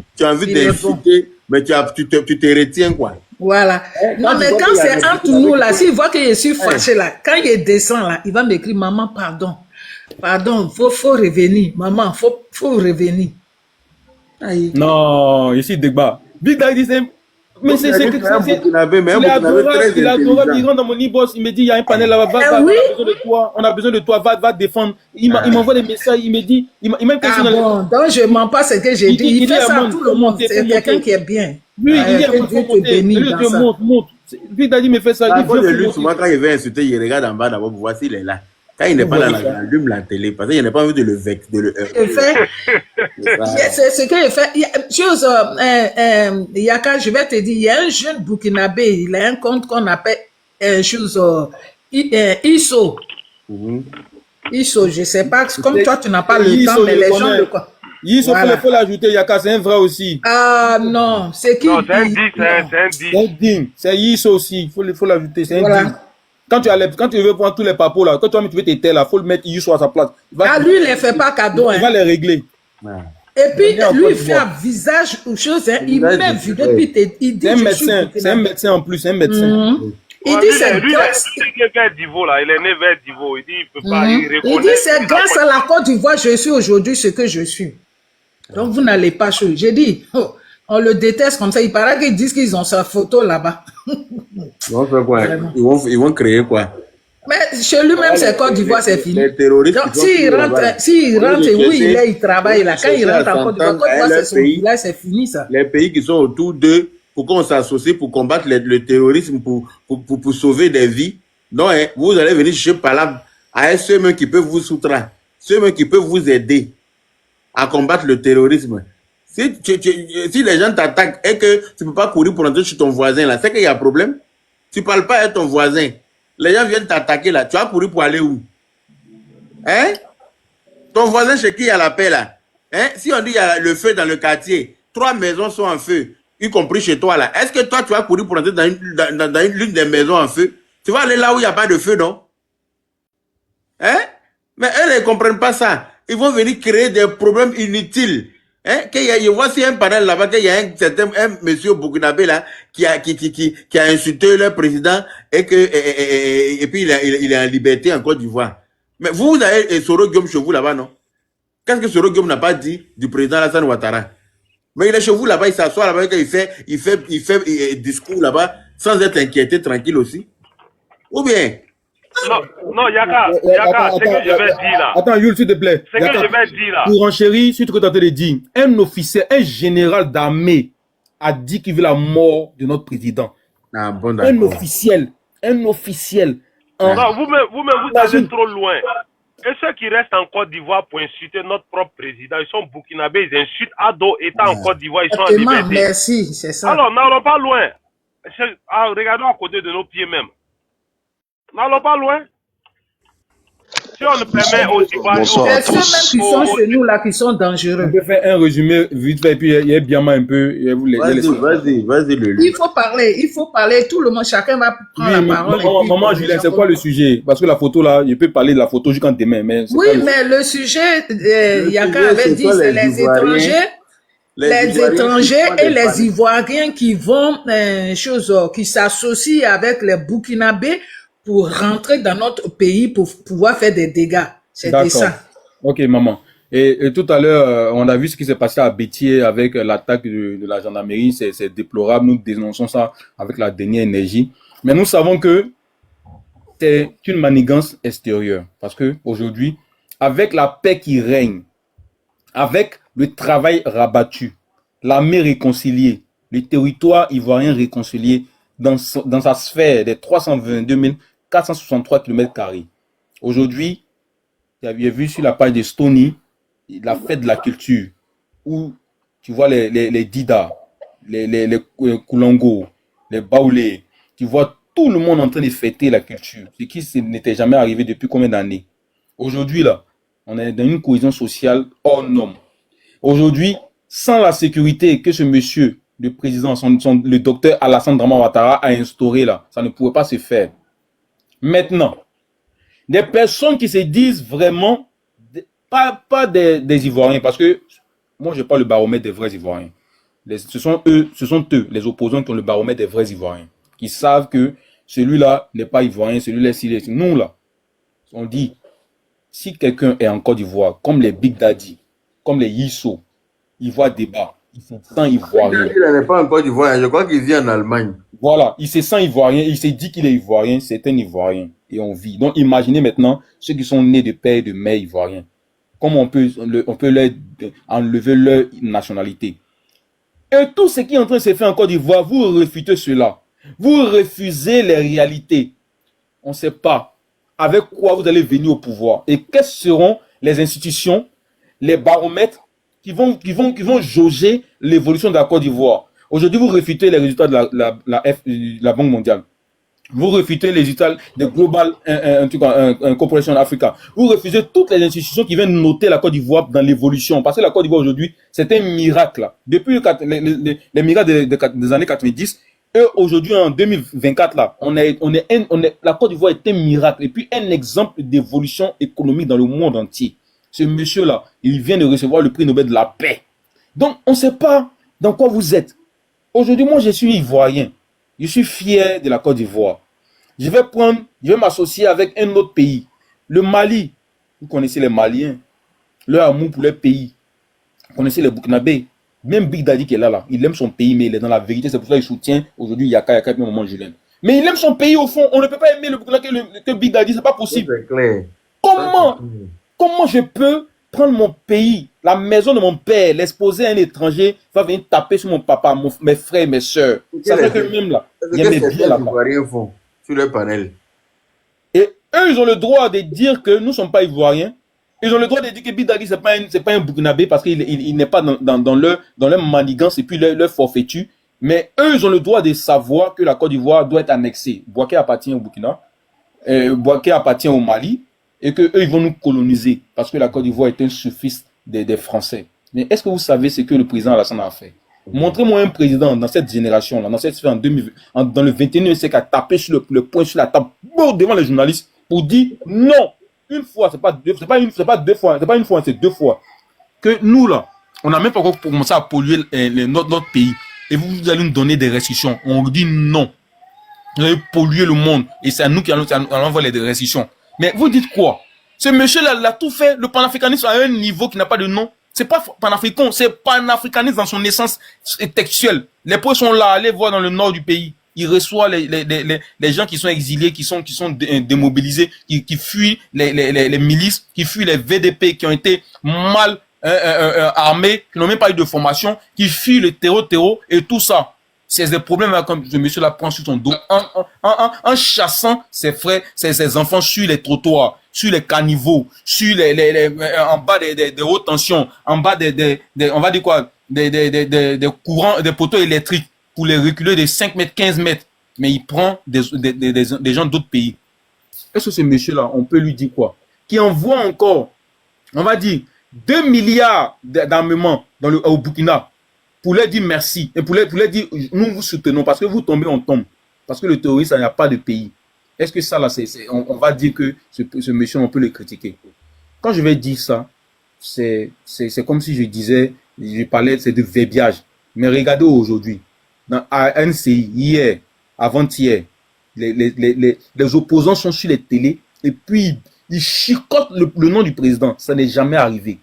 [SPEAKER 5] Il est
[SPEAKER 1] d'insulter, mais tu te retiens, quoi.
[SPEAKER 5] Voilà. Non,
[SPEAKER 1] Quand
[SPEAKER 5] mais
[SPEAKER 1] tu vois
[SPEAKER 5] quand
[SPEAKER 1] qu'il y a
[SPEAKER 5] c'est
[SPEAKER 1] des
[SPEAKER 5] entre
[SPEAKER 1] petits
[SPEAKER 5] nous,
[SPEAKER 1] avec
[SPEAKER 5] là,
[SPEAKER 1] toi-
[SPEAKER 5] s'il voit que je suis fâché, là, quand il descend, là, il va m'écrire, maman, pardon. Pardon, faut revenir. Maman, faut revenir.
[SPEAKER 1] Aïe.
[SPEAKER 7] Non, ici, débat. Big Daddy, c'est. Mais c'est.
[SPEAKER 1] Big Daddy, c'est un Burkinabé, mais un
[SPEAKER 7] Il est
[SPEAKER 1] Burkinabé
[SPEAKER 7] adorable,
[SPEAKER 1] très
[SPEAKER 7] il est adorable. Il
[SPEAKER 1] intelligent.
[SPEAKER 7] rentre dans mon e-boss, il me dit, il y a un panel là-bas,
[SPEAKER 5] oui.
[SPEAKER 7] on a besoin de toi, on a besoin de toi, va défendre. Il m'envoie des messages, il me dit, il m'a même
[SPEAKER 5] Ah
[SPEAKER 7] questionné.
[SPEAKER 5] bon, donc je mens pas ce que j'ai
[SPEAKER 7] Il
[SPEAKER 5] dit.
[SPEAKER 7] dit-
[SPEAKER 5] Il
[SPEAKER 7] il
[SPEAKER 5] fait
[SPEAKER 7] dit à
[SPEAKER 5] ça à
[SPEAKER 7] mon-
[SPEAKER 5] tout le monde.
[SPEAKER 7] faut
[SPEAKER 5] C'est
[SPEAKER 7] monter.
[SPEAKER 5] quelqu'un qui est bien.
[SPEAKER 7] Lui, il dit,
[SPEAKER 5] que
[SPEAKER 7] faut
[SPEAKER 5] Dieu te
[SPEAKER 7] monter.
[SPEAKER 5] bénisse
[SPEAKER 7] Lui,
[SPEAKER 5] dans
[SPEAKER 7] Dieu
[SPEAKER 5] ça.
[SPEAKER 7] monte. Big Daddy me fait ça, il
[SPEAKER 1] À
[SPEAKER 7] dit,
[SPEAKER 1] cause de
[SPEAKER 7] faut
[SPEAKER 1] lui,
[SPEAKER 7] monter.
[SPEAKER 1] souvent, quand il veut insulter, il regarde en bas d'abord pour voir s'il est là. Quand il n'est pas là, il allume la télé, parce qu'il n'a pas envie de le vexer, de le
[SPEAKER 5] Il fait,
[SPEAKER 1] C'est ça.
[SPEAKER 5] c'est ce qu'il fait. Chose, Yaka, je vais te dire, il y a un jeune Burkinabé, il a un compte qu'on appelle chose, ISO.
[SPEAKER 1] Mhm.
[SPEAKER 5] ISO, je sais pas, comme toi tu n'as pas le
[SPEAKER 7] ISO,
[SPEAKER 5] temps, mais
[SPEAKER 7] je
[SPEAKER 5] les
[SPEAKER 7] connais.
[SPEAKER 5] gens le quoi.
[SPEAKER 7] Il
[SPEAKER 5] Voilà.
[SPEAKER 7] faut l'ajouter, Yaka, c'est un vrai aussi.
[SPEAKER 5] Ah non, c'est qui?
[SPEAKER 8] Non, c'est un 10, c'est un
[SPEAKER 7] C'est
[SPEAKER 8] 10.
[SPEAKER 7] un digne. C'est Yiso aussi. Il faut l'ajouter. C'est un
[SPEAKER 5] Voilà.
[SPEAKER 7] digne. Quand tu veux prendre tous les papos là, quand tu veux t'éteindre là, faut le mettre Yiso à sa place.
[SPEAKER 5] Ah, lui, il ne fait pas cadeau.
[SPEAKER 7] il
[SPEAKER 5] Hein.
[SPEAKER 7] va les régler.
[SPEAKER 1] Ouais.
[SPEAKER 5] Et puis,
[SPEAKER 7] Il est en
[SPEAKER 5] lui,
[SPEAKER 7] Côte
[SPEAKER 5] il fait
[SPEAKER 7] d'Ivoire.
[SPEAKER 5] un visage ou chose, hein. Il
[SPEAKER 1] Visage
[SPEAKER 5] met
[SPEAKER 1] de-
[SPEAKER 5] vu depuis, il dit
[SPEAKER 7] C'est un
[SPEAKER 5] je suis
[SPEAKER 7] médecin. C'est un
[SPEAKER 5] Burkinabé.
[SPEAKER 7] médecin en plus. C'est un médecin.
[SPEAKER 5] Mhm. Il
[SPEAKER 8] Ouais,
[SPEAKER 5] dit
[SPEAKER 8] lui,
[SPEAKER 5] c'est
[SPEAKER 8] lui,
[SPEAKER 5] grâce.
[SPEAKER 8] il est vers Divo, là. Il est né vers Divo. Il dit, il peut pas, il
[SPEAKER 5] Il
[SPEAKER 8] reconnaît.
[SPEAKER 5] dit c'est grâce à la Côte d'Ivoire je suis aujourd'hui ce que je suis. Donc vous n'allez pas chaud. J'ai dit, oh, on le déteste comme ça. Il paraît qu'ils disent qu'ils ont sa photo là-bas.
[SPEAKER 1] Ils vont faire quoi? Ils vont créer quoi?
[SPEAKER 5] Mais chez lui-même, c'est Côte d'Ivoire, c'est fini.
[SPEAKER 1] Les terroristes.
[SPEAKER 5] Donc
[SPEAKER 1] qui sont
[SPEAKER 5] s'il
[SPEAKER 1] toujours
[SPEAKER 5] rentre,
[SPEAKER 1] là-bas.
[SPEAKER 5] s'il
[SPEAKER 1] Faut
[SPEAKER 5] rentre
[SPEAKER 1] les
[SPEAKER 5] où il
[SPEAKER 1] chercher-
[SPEAKER 5] est, il travaille là.
[SPEAKER 1] faut
[SPEAKER 5] Quand il
[SPEAKER 1] chercher
[SPEAKER 5] rentre
[SPEAKER 1] à
[SPEAKER 5] en Côte d'Ivoire,
[SPEAKER 1] s'entendre à
[SPEAKER 5] Côte d'Ivoire,
[SPEAKER 1] leur
[SPEAKER 5] c'est son
[SPEAKER 1] pays.
[SPEAKER 5] village, c'est fini ça.
[SPEAKER 1] Les pays qui sont autour d'eux, pour qu'on s'associe pour combattre le terrorisme, pour sauver des vies. Donc, hein, vous allez venir chercher par là à ceux-mêmes qui peuvent vous soutenir, ceux-mêmes qui peuvent vous aider à combattre le terrorisme. Si les gens t'attaquent et que tu ne peux pas courir pour entrer chez ton voisin, là, c'est qu'il y a un problème. Tu ne parles pas à ton voisin. Les gens viennent t'attaquer là. Tu vas courir pour aller où? Hein? Ton voisin chez qui il y a la paix là? Hein? Si on dit qu'il y a le feu dans le quartier, 3 maisons sont en feu, y compris chez toi là. Est-ce que toi tu vas courir pour entrer dans l'une des maisons en feu? Tu vas aller là où il n'y a pas de feu, non? Hein? Mais eux ne comprennent pas ça. Ils vont venir créer des problèmes inutiles. Hein? Voici un panel là-bas, qu'il y a un monsieur burkinabé là qui a insulté le président et puis il est en liberté en Côte d'Ivoire. Mais vous avez Soro Guillaume chez vous là-bas, non? Qu'est-ce que Soro Guillaume n'a pas dit du président Alassane Ouattara? Mais il est chez vous là-bas, il s'assoit là-bas, il fait discours là-bas sans être inquiété, tranquille aussi. Ou bien,
[SPEAKER 8] Non, Yaka, ce que je vais dire là.
[SPEAKER 7] Attends, Yul, s'il te plaît.
[SPEAKER 8] Ce que je vais dire là.
[SPEAKER 7] Pour renchérir sur ce que tu as de dire, un officier, un général d'armée a dit qu'il veut la mort de notre président.
[SPEAKER 1] Ah, bon,
[SPEAKER 7] Un
[SPEAKER 1] d'accord.
[SPEAKER 7] officiel. Un officiel.
[SPEAKER 8] Non, vous-même, vous allez trop loin. Et ceux qui restent en Côte d'Ivoire pour insulter notre propre président, ils sont burkinabés, ils insultent Ado étant en Côte d'Ivoire, ils sont en
[SPEAKER 5] Exactement,
[SPEAKER 8] liberté.
[SPEAKER 5] merci, c'est ça.
[SPEAKER 8] Alors, n'allons pas loin. Regardons à côté de nos pieds même. N'allons pas loin. Si on le permet aux Ivoiriens...
[SPEAKER 5] C'est ceux même qui sont chez nous là qui sont dangereux.
[SPEAKER 7] On peut faire un résumé vite fait, et puis il y a bien un peu.
[SPEAKER 1] Vas-y, le
[SPEAKER 5] Il faut parler, tout le monde, chacun va prendre la parole.
[SPEAKER 7] Maman Julien, c'est quoi le sujet? Parce que la photo là, je peux parler de la photo jusqu'en demain. Mais
[SPEAKER 5] oui, mais le sujet, Yaka avait dit, c'est les étrangers. Les étrangers et les Ivoiriens qui vont, qui s'associent avec les Burkinabés pour rentrer dans notre pays pour pouvoir faire des dégâts. C'était ça.
[SPEAKER 7] Ok, maman. Et tout à l'heure, on a vu ce qui s'est passé à Bétier avec l'attaque de la gendarmerie. C'est déplorable. Nous dénonçons ça avec la dernière énergie. Mais nous savons que c'est une manigance extérieure. Parce que aujourd'hui, avec la paix qui règne, avec le travail rabattu, l'armée réconciliée, le territoire ivoirien réconcilié dans sa sphère des 322 463 km². Aujourd'hui, vous avez vu sur la page de Stony, la fête de la culture, où tu vois les Dida, les Koulongo, les Baoulé, tu vois tout le monde en train de fêter la culture, ce qui n'était jamais arrivé depuis combien d'années. Aujourd'hui, là, on est dans une cohésion sociale hors norme. Aujourd'hui, sans la sécurité que ce monsieur, le président, le docteur Alassane Draman Ouattara a instauré là, ça ne pouvait pas se faire. Maintenant, des personnes qui se disent vraiment, pas des Ivoiriens, parce que moi je parle le baromètre des vrais Ivoiriens. Ce sont eux, les opposants qui ont le baromètre des vrais Ivoiriens, qui savent que celui-là n'est pas Ivoirien, celui-là s'il est. Nous là, on dit, si quelqu'un est en Côte d'Ivoire, comme les Big Daddy, comme les Yisso, il voit débat, il se sent Ivoirien.
[SPEAKER 1] Il n'est pas en Côte d'Ivoire, je crois qu'il vit en Allemagne.
[SPEAKER 7] Voilà, il se sent Ivoirien, il s'est dit qu'il est Ivoirien, c'est un Ivoirien, et on vit. Donc imaginez maintenant ceux qui sont nés de père et de mère ivoiriens. Comment on peut leur enlever leur nationalité. Et tout ce qui est en train de se faire en Côte d'Ivoire, vous refutez cela. Vous refusez les réalités. On ne sait pas avec quoi vous allez venir au pouvoir. Et quelles seront les institutions, les baromètres qui vont jauger l'évolution de la Côte d'Ivoire. Aujourd'hui, vous refutez les résultats de la Banque mondiale. Vous refutez les résultats de Global Corporation Africa. Vous refusez toutes les institutions qui viennent noter la Côte d'Ivoire dans l'évolution. Parce que la Côte d'Ivoire aujourd'hui, c'est un miracle. Là. Depuis les miracles des années 90, et aujourd'hui en 2024, là, la Côte d'Ivoire est un miracle. Et puis un exemple d'évolution économique dans le monde entier. Ce monsieur-là, il vient de recevoir le prix Nobel de la paix. Donc, on ne sait pas dans quoi vous êtes. Aujourd'hui, moi, je suis ivoirien. Je suis fier de la Côte d'Ivoire. Je vais m'associer avec un autre pays. Le Mali. Vous connaissez les Maliens. Leur amour pour leur pays. Vous connaissez les Burkinabés. Même Big Daddy qui est là, il aime son pays, mais il est dans la vérité. C'est pour ça qu'il soutient aujourd'hui Yaka et Maman Julien. Mais il aime son pays au fond. On ne peut pas aimer le Burkina que Big Daddy. C'est pas possible.
[SPEAKER 1] C'est clair.
[SPEAKER 7] Comment je peux prendre mon pays, la maison de mon père, l'exposer à un étranger, va venir taper sur mon papa, mes frères, mes soeurs. Ça fait que même là, il y a mes biens là-bas.
[SPEAKER 1] Sur le panel.
[SPEAKER 7] Et eux, ils ont le droit de dire que nous ne sommes pas ivoiriens. Ils ont le droit de dire que Big Daddy, c'est pas un Burkinabé parce qu'il n'est pas dans leur manigance et puis leur forfaiture. Mais eux, ils ont le droit de savoir que la Côte d'Ivoire doit être annexée. Bouaké appartient au Burkina, Bouaké appartient au Mali. Et qu'eux, ils vont nous coloniser parce que la Côte d'Ivoire est un suffixe des Français. Mais est-ce que vous savez ce que le président Alassane a fait? Montrez-moi un président dans cette génération-là, dans cette sphère dans le 21e siècle, a tapé sur le poing sur la table devant les journalistes pour dire non. Une fois, c'est pas une fois, c'est deux fois. Que nous, là, on n'a même pas encore commencé à polluer notre pays. Et vous allez nous donner des restrictions. On dit non. Vous allez polluer le monde. Et c'est à nous qui allons avoir les restrictions. Mais vous dites quoi? Ce monsieur-là, il a tout fait. Le panafricanisme à un niveau qui n'a pas de nom. C'est pas panafricain, c'est panafricanisme dans son essence textuelle. Les points sont là, allez voir dans le nord du pays. Il reçoit les gens qui sont exilés, qui sont démobilisés, qui fuient les milices, qui fuient les VDP, qui ont été mal armés, qui n'ont même pas eu de formation, qui fuient le terreau et tout ça. C'est des problèmes comme ce monsieur là prend sur son dos en chassant ses frères, ses enfants sur les trottoirs, sur les caniveaux, sur en bas des hautes tensions, en bas on va dire quoi, des courants, des poteaux électriques pour les reculer de 5 mètres, 15 mètres. Mais il prend des gens d'autres pays. Est-ce que ce monsieur là, on peut lui dire quoi? Qui envoie encore, on va dire, 2 milliards d'armement au Burkina, pour leur dire merci et pour leur dire nous vous soutenons parce que vous tombez, on tombe. Parce que le terrorisme, il n'y a pas de pays. Est-ce que ça, là, on va dire que ce monsieur, on peut le critiquer? Quand je vais dire ça, c'est comme si je parlais de verbiage. Mais regardez aujourd'hui, à NCI, hier, avant-hier, les opposants sont sur les télés et puis ils chicotent le nom du président. Ça n'est jamais arrivé.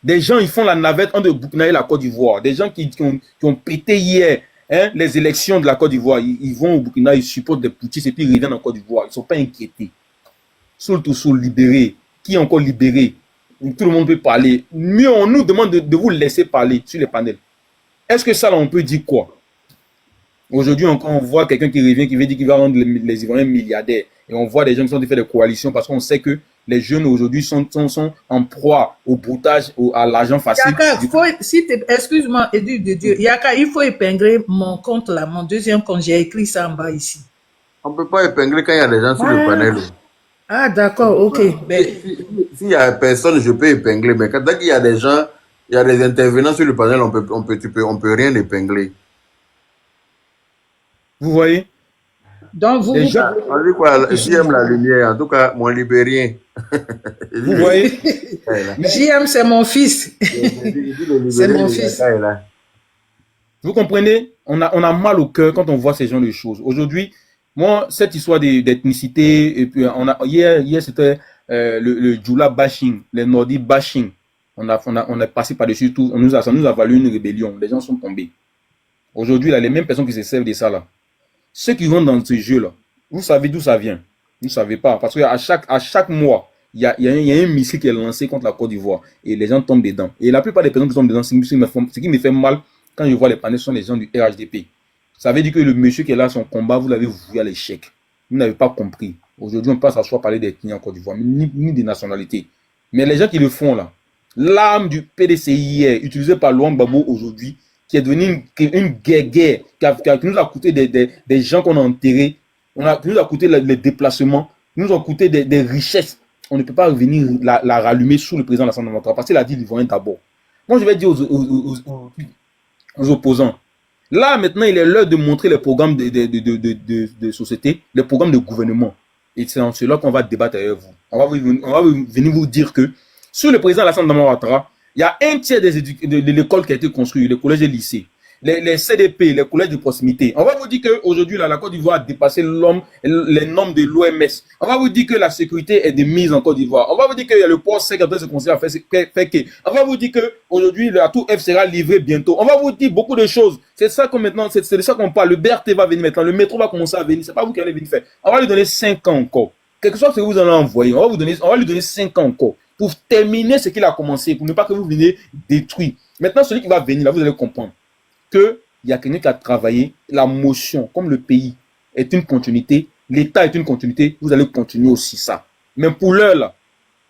[SPEAKER 7] Des gens, ils font la navette entre le Burkina et la Côte d'Ivoire. Des gens qui ont pété hier les élections de la Côte d'Ivoire. Ils vont au Burkina, ils supportent des poutistes et puis ils reviennent en Côte d'Ivoire. Ils ne sont pas inquiétés. Soul libéré. Qui est encore libéré? Tout le monde peut parler. Mieux, on nous demande de vous laisser parler sur les panels. Est-ce que ça, là, on peut dire quoi? Aujourd'hui, on voit quelqu'un qui revient, qui veut dire qu'il va rendre les Ivoiriens milliardaires. Et on voit des gens qui sont en train de faire des coalitions parce qu'on sait que les jeunes aujourd'hui sont en proie au broutage, à l'argent facile.
[SPEAKER 5] Yaka, excuse-moi, Edu de Dieu. Yaka, il faut épingler mon compte là, mon deuxième compte. J'ai écrit ça en bas ici.
[SPEAKER 1] On ne peut pas épingler quand il y a des gens sur le panel.
[SPEAKER 5] Ah, d'accord, ok.
[SPEAKER 1] S'il n'y a personne, je peux épingler. Mais quand il y a des gens, il y a des intervenants sur le panel, on peut rien épingler.
[SPEAKER 7] Vous voyez?
[SPEAKER 5] Donc, vous...
[SPEAKER 1] On dit quoi? J'aime la lumière. En tout cas, mon libérien.
[SPEAKER 7] Vous voyez?
[SPEAKER 5] JM, c'est mon fils. C'est mon fils.
[SPEAKER 7] Vous comprenez? On a mal au cœur quand on voit ces genre de choses. Aujourd'hui, moi, cette histoire d'ethnicité, et puis hier c'était le Djoula bashing, les Nordi bashing. On a passé par-dessus tout. Ça nous a valu une rébellion. Les gens sont tombés. Aujourd'hui, là, les mêmes personnes qui se servent de ça, là. Ceux qui vont dans ce jeu-là, vous savez d'où ça vient. Vous ne savez pas. Parce qu'à chaque mois, il y a un missile qui est lancé contre la Côte d'Ivoire. Et les gens tombent dedans. Et la plupart des personnes qui tombent dedans, ce qui me fait mal quand je vois les panels, ce sont les gens du RHDP. Ça veut dire que le monsieur qui est là, son combat, vous l'avez voué à l'échec. Vous n'avez pas compris. Aujourd'hui, on peut s'asseoir parler des clients en Côte d'Ivoire, ni des nationalités. Mais les gens qui le font là, l'arme du PDCI hier, utilisée par Laurent Gbagbo aujourd'hui, qui est devenu une guerre qui nous a coûté des gens qu'on a enterrés, qui nous a coûté les déplacements, nous a coûté des richesses. On ne peut pas revenir la rallumer sous le président de l'Assemblée nationale parce qu'il a dit l'Ivoirien d'abord. Moi, je vais dire aux opposants, là, maintenant, il est l'heure de montrer les programmes de société, les programmes de gouvernement. Et c'est en cela qu'on va débattre avec vous. On va venir vous dire que sur le président de l'Assemblée nationale, il y a un tiers de l'école qui a été construite, les collèges et lycées, les CDP, les collèges de proximité. On va vous dire qu'aujourd'hui, la Côte d'Ivoire a dépassé les normes de l'OMS. On va vous dire que la sécurité est de mise en Côte d'Ivoire. On va vous dire qu'il y a le port sec qui se considère à faire que. On va vous dire qu'aujourd'hui, la tour F sera livrée bientôt. On va vous dire beaucoup de choses. C'est ça qu'on maintenant, c'est de ça qu'on parle. Le BRT va venir maintenant, le métro va commencer à venir. C'est pas vous qui allez venir faire. On va lui donner 5 ans encore. Quelque chose que vous allez envoyer. On va lui donner 5 ans encore. Pour terminer ce qu'il a commencé, pour ne pas que vous veniez détruire. Maintenant, celui qui va venir, là, vous allez comprendre qu'il y a quelqu'un qui a travaillé la motion, comme le pays est une continuité, l'État est une continuité, vous allez continuer aussi ça. Mais pour l'heure, là,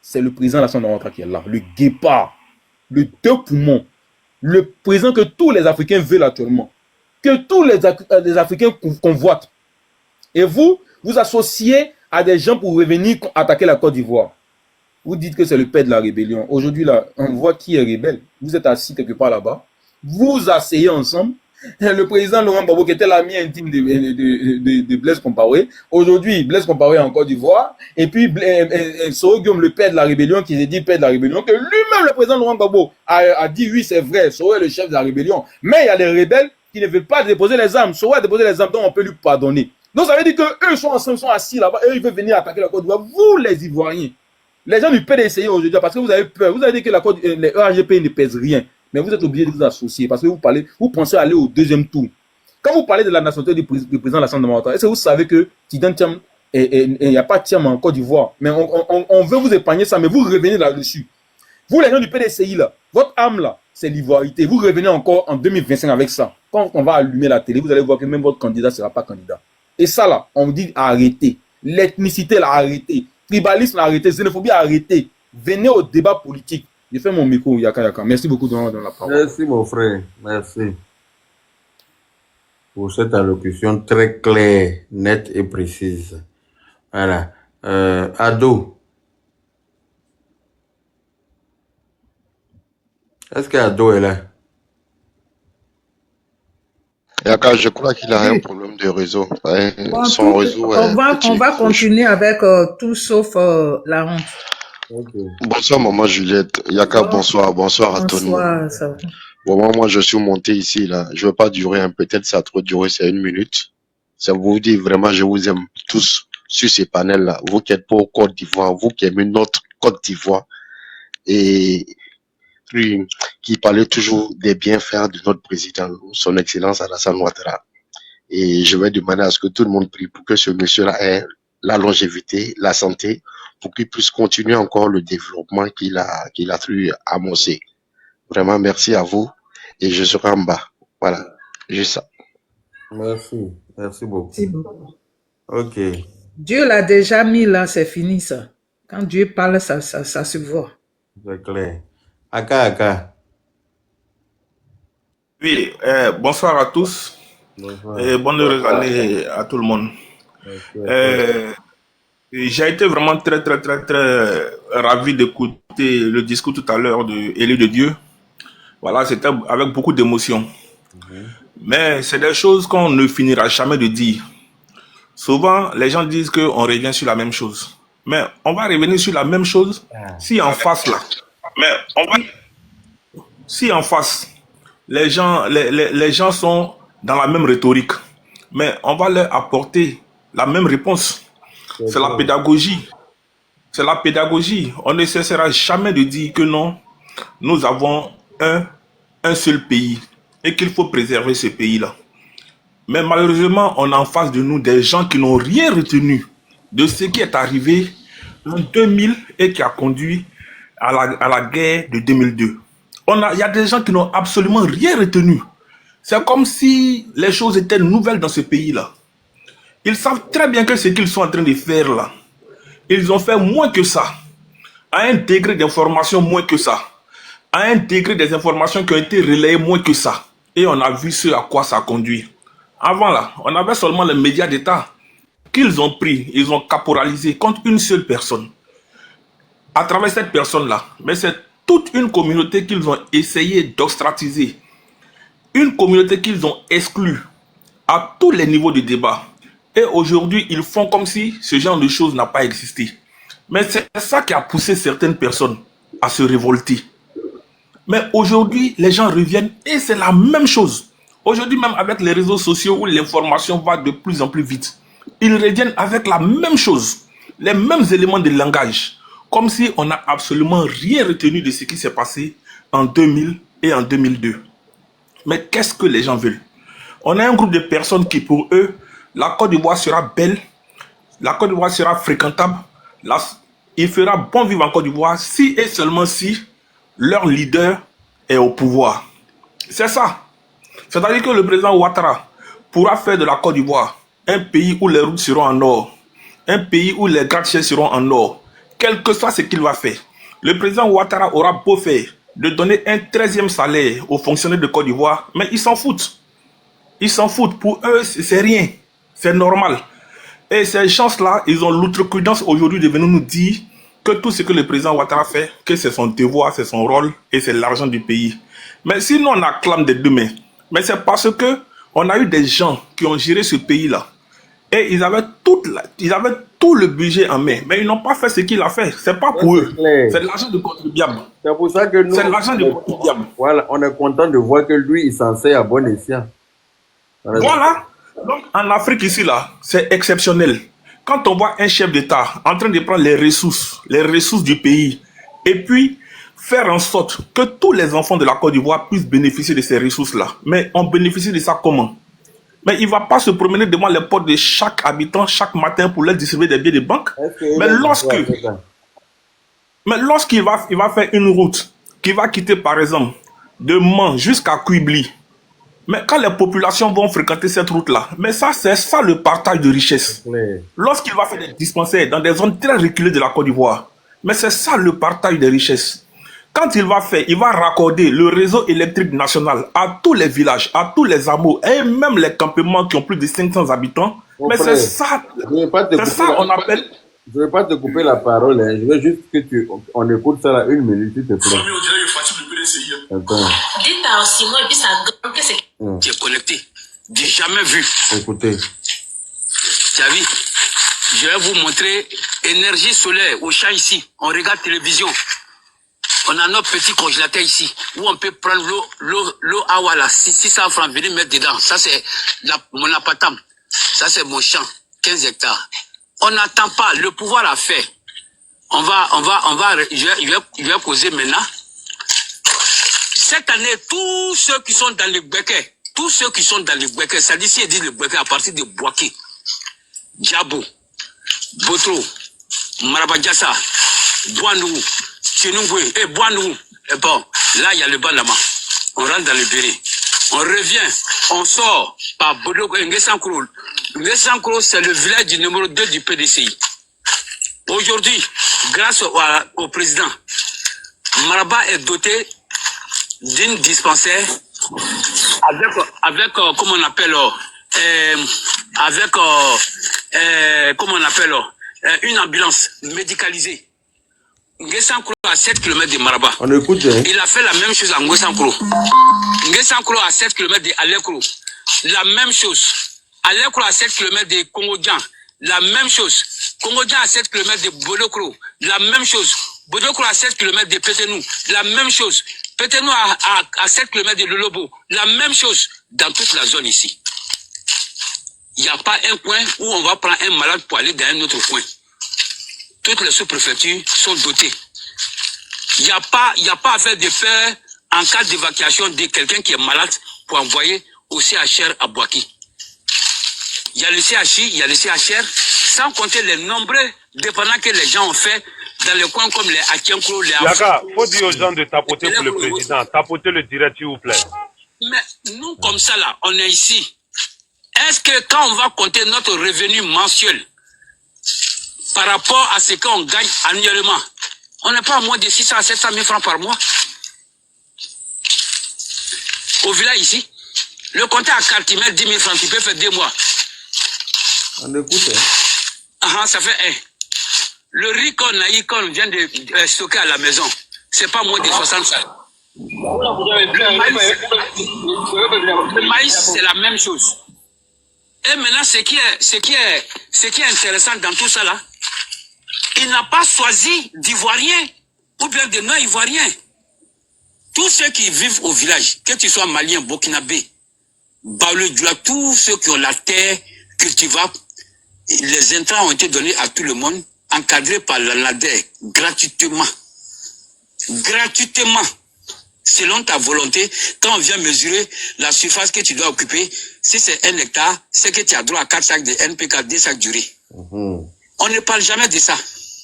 [SPEAKER 7] c'est le président de l'Assemblée nationale qui est là, le guépard, le deux poumons, le président que tous les Africains veulent actuellement, que tous les Africains convoitent. Et vous associez à des gens pour revenir attaquer la Côte d'Ivoire. Vous dites que c'est le père de la rébellion. Aujourd'hui, là, on voit qui est rebelle. Vous êtes assis quelque part là-bas. Vous asseyez ensemble. Le président Laurent Gbagbo, qui était l'ami intime de Blaise Compaoré. Aujourd'hui, Blaise Compaoré est en Côte d'Ivoire. Et puis, Soro Guillaume, le père de la rébellion, qui s'est dit père de la rébellion, que lui-même, le président Laurent Gbagbo, a dit oui, c'est vrai, Soro est le chef de la rébellion. Mais il y a des rebelles qui ne veulent pas déposer les armes. Soro a déposé les armes, donc on peut lui pardonner. Donc, ça veut dire qu'eux sont ensemble, sont assis là-bas, et eux, ils veulent venir attaquer la Côte d'Ivoire. Vous, les Ivoiriens. Les gens du PDCI aujourd'hui, parce que vous avez peur, vous avez dit que les ERGP ne pèsent rien, mais vous êtes obligés de vous associer parce que vous pensez aller au deuxième tour. Quand vous parlez de la nationalité du président Alassane Ouattara, est-ce que vous savez que Tidiane Thiam, il n'y a pas de Thiam en Côte d'Ivoire, mais on veut vous épargner ça, mais vous revenez là-dessus. Vous, les gens du PDCI, là, votre âme, là, c'est l'ivoirité. Vous revenez encore en 2025 avec ça. Quand on va allumer la télé, vous allez voir que même votre candidat ne sera pas candidat. Et ça, là, on dit arrêtez. L'ethnicité, là, arrêtez. Tribalisme, arrêtez. Xénophobie, arrêtez. Venez au débat politique. J'ai fait mon micro, Yaka Yaka. Merci beaucoup de la parole.
[SPEAKER 9] Merci, mon frère. Merci pour cette allocution très claire, nette et précise. Voilà. Ado. Est-ce que Ado est là?
[SPEAKER 10] Yaka, je crois qu'il a un problème de réseau. Ouais,
[SPEAKER 5] Bon,
[SPEAKER 10] son réseau
[SPEAKER 5] on
[SPEAKER 10] est
[SPEAKER 5] va
[SPEAKER 10] petit.
[SPEAKER 5] continuer avec tout sauf la honte.
[SPEAKER 9] Okay.
[SPEAKER 10] Bonsoir, maman Juliette. Yaka, bonsoir. Bonsoir à tout le monde.
[SPEAKER 5] Bonsoir, ça va.
[SPEAKER 10] Bon, moi, je suis monté ici, là. Je veux pas durer, hein. Peut-être ça a trop duré, c'est 1 minute. Ça vous dit vraiment, je vous aime tous sur ces panels-là. Vous qui êtes pas au Côte d'Ivoire, vous qui aimez notre Côte d'Ivoire et qui parlait toujours des bienfaits de notre président, son Excellence Alassane Ouattara. Et je vais demander à ce que tout le monde prie pour que ce monsieur-là ait la longévité, la santé, pour qu'il puisse continuer encore le développement qu'il a pu amorcer. Vraiment, merci à vous. Et je serai en bas. Voilà. Juste ça.
[SPEAKER 9] Merci. Merci beaucoup.
[SPEAKER 5] Merci beaucoup.
[SPEAKER 9] Ok.
[SPEAKER 5] Dieu l'a déjà mis là, c'est fini ça. Quand Dieu parle, ça se voit.
[SPEAKER 9] C'est clair. Aka.
[SPEAKER 11] Oui, bonsoir à tous
[SPEAKER 9] Bonsoir.
[SPEAKER 11] et bonne heureuse année à tout le monde. J'ai été vraiment très ravi d'écouter le discours tout à l'heure de Élie de Dieu. Voilà, c'était avec beaucoup d'émotion. Mais c'est des choses qu'on ne finira jamais de dire. Souvent, les gens disent qu'on revient sur la même chose. Mais on va revenir sur la même chose si en face là. Si en face, les gens sont dans la même rhétorique, mais on va leur apporter la même réponse. C'est la pédagogie. C'est la pédagogie. On ne cessera jamais de dire que non, nous avons un seul pays et qu'il faut préserver ce pays-là. Mais malheureusement, on a en face de nous des gens qui n'ont rien retenu de ce qui est arrivé en 2000 et qui a conduit à la guerre de 2002. Il y a des gens qui n'ont absolument rien retenu. C'est comme si les choses étaient nouvelles dans ce pays-là. Ils savent très bien que ce qu'ils sont en train de faire là, ils ont fait moins que ça, à un degré d'information moins que ça, à un degré des informations qui ont été relayées moins que ça. Et on a vu ce à quoi ça conduit. Avant là, on avait seulement les médias d'État qu'ils ont pris, ils ont caporalisé contre une seule personne. À travers cette personne-là, mais c'est toute une communauté qu'ils ont essayé d'ostratiser. Une communauté qu'ils ont exclue à tous les niveaux de débat. Et aujourd'hui, ils font comme si ce genre de choses n'a pas existé. Mais c'est ça qui a poussé certaines personnes à se révolter. Mais aujourd'hui, les gens reviennent et c'est la même chose. Aujourd'hui, même avec les réseaux sociaux où l'information va de plus en plus vite, ils reviennent avec la même chose, les mêmes éléments de langage, comme si on n'a absolument rien retenu de ce qui s'est passé en 2000 et en 2002. Mais qu'est-ce que les gens veulent? On a un groupe de personnes qui, pour eux, la Côte d'Ivoire sera belle, la Côte d'Ivoire sera fréquentable, il fera bon vivre en Côte d'Ivoire si et seulement si leur leader est au pouvoir. C'est ça. C'est-à-dire que le président Ouattara pourra faire de la Côte d'Ivoire un pays où les routes seront en or, un pays où les gratte-ciels seront en or, quel que soit ce qu'il va faire. Le président Ouattara aura beau faire de donner un 13e salaire aux fonctionnaires de Côte d'Ivoire, mais ils s'en foutent. Ils s'en foutent. Pour eux, c'est rien. C'est normal. Et ces gens-là, ils ont l'outrecuidance aujourd'hui de venir nous dire que tout ce que le président Ouattara fait, que c'est son devoir, c'est son rôle et c'est l'argent du pays. Mais sinon, on acclame des deux mains. Mais c'est parce que on a eu des gens qui ont géré ce pays-là. Et ils avaient tout le budget en main. Mais ils n'ont pas fait ce qu'il a fait. C'est pas pour eux. C'est de l'argent du contribuable.
[SPEAKER 9] C'est pour ça que nous,
[SPEAKER 11] c'est l'argent du contribuable.
[SPEAKER 9] Voilà, on est content de voir que lui, il s'en sert à bon escient.
[SPEAKER 11] Voilà. Donc, en Afrique, ici, là, c'est exceptionnel. Quand on voit un chef d'État en train de prendre les ressources du pays, et puis faire en sorte que tous les enfants de la Côte d'Ivoire puissent bénéficier de ces ressources-là. Mais on bénéficie de ça comment? Mais il ne va pas se promener devant les portes de chaque habitant chaque matin pour leur distribuer des billets de banque. Mais lorsqu'il va faire une route qui va quitter par exemple de Mans jusqu'à Quibli, mais quand les populations vont fréquenter cette route-là, mais ça, c'est ça le partage de richesse. Lorsqu'il va faire des dispensaires dans des zones très reculées de la Côte d'Ivoire, mais c'est ça le partage des richesses. Quand il va raccorder le réseau électrique national à tous les villages, à tous les hameaux, et même les campements qui ont plus de 500 habitants, mais c'est ça, on appelle...
[SPEAKER 9] Je ne vais pas te couper la parole, hein. Je veux juste que on écoute ça là 1 minute, s'il te plaît. Attends.
[SPEAKER 12] Dites à Simon et puis ça que c'est qui est connecté. J'ai jamais vu.
[SPEAKER 9] Écoutez.
[SPEAKER 12] Tu as vu? Je vais vous montrer énergie solaire au champ ici. On regarde télévision. On a notre petit congélateur ici où on peut prendre l'eau à Walla, 600 francs, venir mettre dedans. Ça c'est mon appartement. Ça c'est mon champ, 15 hectares. On n'attend pas, le pouvoir a fait. Je vais causer maintenant. Cette année, tous ceux qui sont dans le Béquet, ça dit si ils disent le Béquet à partir de Boaké, Diabo, Botro, Marabadjassa, Boanou, Tchenungwe, et Boanou. Et bon, là, il y a le Bandama. On rentre dans le Béré. On revient, on sort par Bodo et Ngesankro. Ngesankro, c'est le village du numéro 2 du PDCI. Aujourd'hui, grâce au président, Maraba est doté d'une dispensaire avec comment on appelle, une ambulance médicalisée. Ngesankro à 7 km de Maraba.
[SPEAKER 9] On écoute, hein?
[SPEAKER 12] Il a fait la même chose à Ngesankro. Ngesankro à 7 km de Alekro. La même chose. Alekro à 7 km de Kongodjan. La même chose. Kongodjan à 7 km de Bodokro. La même chose. Bodokro à 7 km de Petenou. La même chose. Petenou à 7 km de Lolobo. La même chose. Dans toute la zone ici. Il n'y a pas un coin où on va prendre un malade pour aller dans un autre coin. Toutes les sous-préfectures sont dotées. Il n'y a pas à faire de peur en cas d'évacuation de quelqu'un qui est malade pour envoyer au CHR à Boaki. Il y a le CHI, il y a le CHR, sans compter les nombreux dépendants que les gens ont fait dans les coins comme les Akiankro, les
[SPEAKER 8] Yaka, il faut dire aux gens de tapoter pour le président. Tapoter le direct, s'il vous plaît.
[SPEAKER 12] Mais nous, comme ça, là, on est ici. Est-ce que quand on va compter notre revenu mensuel par rapport à ce qu'on gagne annuellement, on n'est pas à moins de 600 à 700 000 francs par mois? Au village ici, le compte à carte, il met 10 000 francs, tu peux faire 2 mois.
[SPEAKER 9] On écoute,
[SPEAKER 12] hein? Ça fait 1. Le riz qu'on vient de stocker à la maison, c'est pas moins de 60 francs. Le maïs, c'est la même chose. Et maintenant, ce qui est intéressant dans tout ça là, il n'a pas choisi d'Ivoiriens ou bien de non-Ivoiriens. Tous ceux qui vivent au village, que tu sois malien, burkinabé, baoulé-djoula, tous ceux qui ont la terre cultivable, les intrants ont été donnés à tout le monde, encadrés par l'ANADER, gratuitement. Gratuitement. Selon ta volonté, quand on vient mesurer la surface que tu dois occuper, si c'est 1 hectare, c'est que tu as droit à 4 sacs de NPK, 2 sacs d'urée. On ne parle jamais de ça.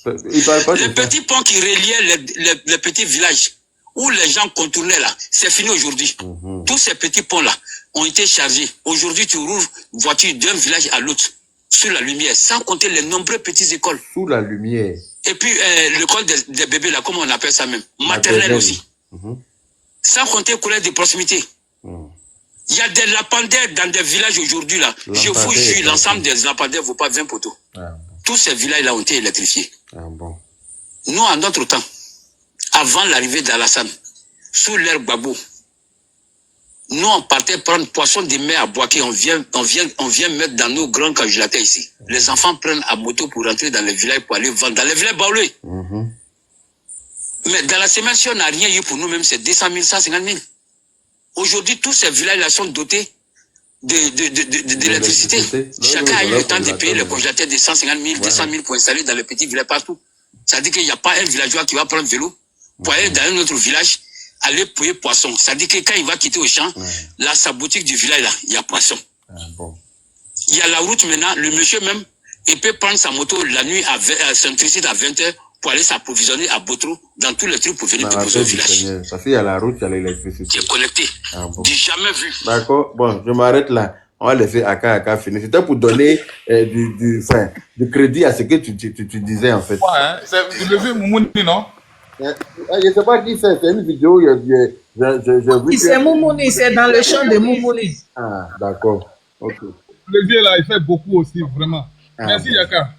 [SPEAKER 12] Les petits ponts qui reliaient les petits villages, où les gens contournaient là, c'est fini aujourd'hui. Tous ces petits ponts-là ont été chargés. Aujourd'hui, tu roules voiture d'un village à l'autre, sous la lumière, sans compter les nombreuses petites écoles.
[SPEAKER 9] Sous la lumière.
[SPEAKER 12] Et puis, l'école des bébés, là, comment on appelle ça même? Maternelle aussi. Sans compter les collèges de proximité. Il y a des lampadaires dans des villages aujourd'hui, là. Je vous jure, l'ensemble des lampadaires ne vaut pas 20 poteaux. Tous ces villages-là ont été électrifiés. Nous, en notre temps, avant l'arrivée d'Alassane, sous l'ère Gbagbo, nous, on partait prendre poisson de mer à Boaké, on vient mettre dans nos grands congélateurs ici. Les enfants prennent à moto pour rentrer dans les villages pour aller vendre. Dans les villages baoulés. Mais dans la semaine, si on n'a rien eu pour nous-mêmes, c'est 200 000, 150 000. Aujourd'hui, tous ces villages-là sont dotés d'électricité. Chacun a eu le temps de payer le congélateur de 150 000, 200 000 pour installer dans les petits villages partout. Ça veut dire qu'il n'y a pas un villageois qui va prendre vélo pour aller dans un autre village, aller payer poisson. Ça veut dire que quand il va quitter au champ, là, sa boutique du village, là, il y a poisson.
[SPEAKER 9] Ah, bon.
[SPEAKER 12] Il y a la route maintenant, le monsieur même, il peut prendre sa moto la nuit à Saint-Tricide à 20h pour aller s'approvisionner à Botro dans tous les trucs pour venir déposer au village.
[SPEAKER 9] Ça fait, il y a la route, il y a l'électricité.
[SPEAKER 12] Qui est connecté.
[SPEAKER 9] Ah, bon.
[SPEAKER 12] J'ai jamais vu.
[SPEAKER 9] D'accord, bon, je m'arrête là. On va laisser Aka finir. C'était pour donner du crédit à ce que tu disais en fait.
[SPEAKER 7] Ouais, hein? C'est levé Moumouni, non?
[SPEAKER 9] Je ne sais pas qui c'est une vidéo.
[SPEAKER 5] C'est Moumouni, c'est dans le champ de Moumouni.
[SPEAKER 9] Ah, d'accord. Ok.
[SPEAKER 7] Le vieux là, il fait beaucoup aussi, vraiment.
[SPEAKER 9] Ah,
[SPEAKER 7] merci
[SPEAKER 9] bon.
[SPEAKER 7] Yaka.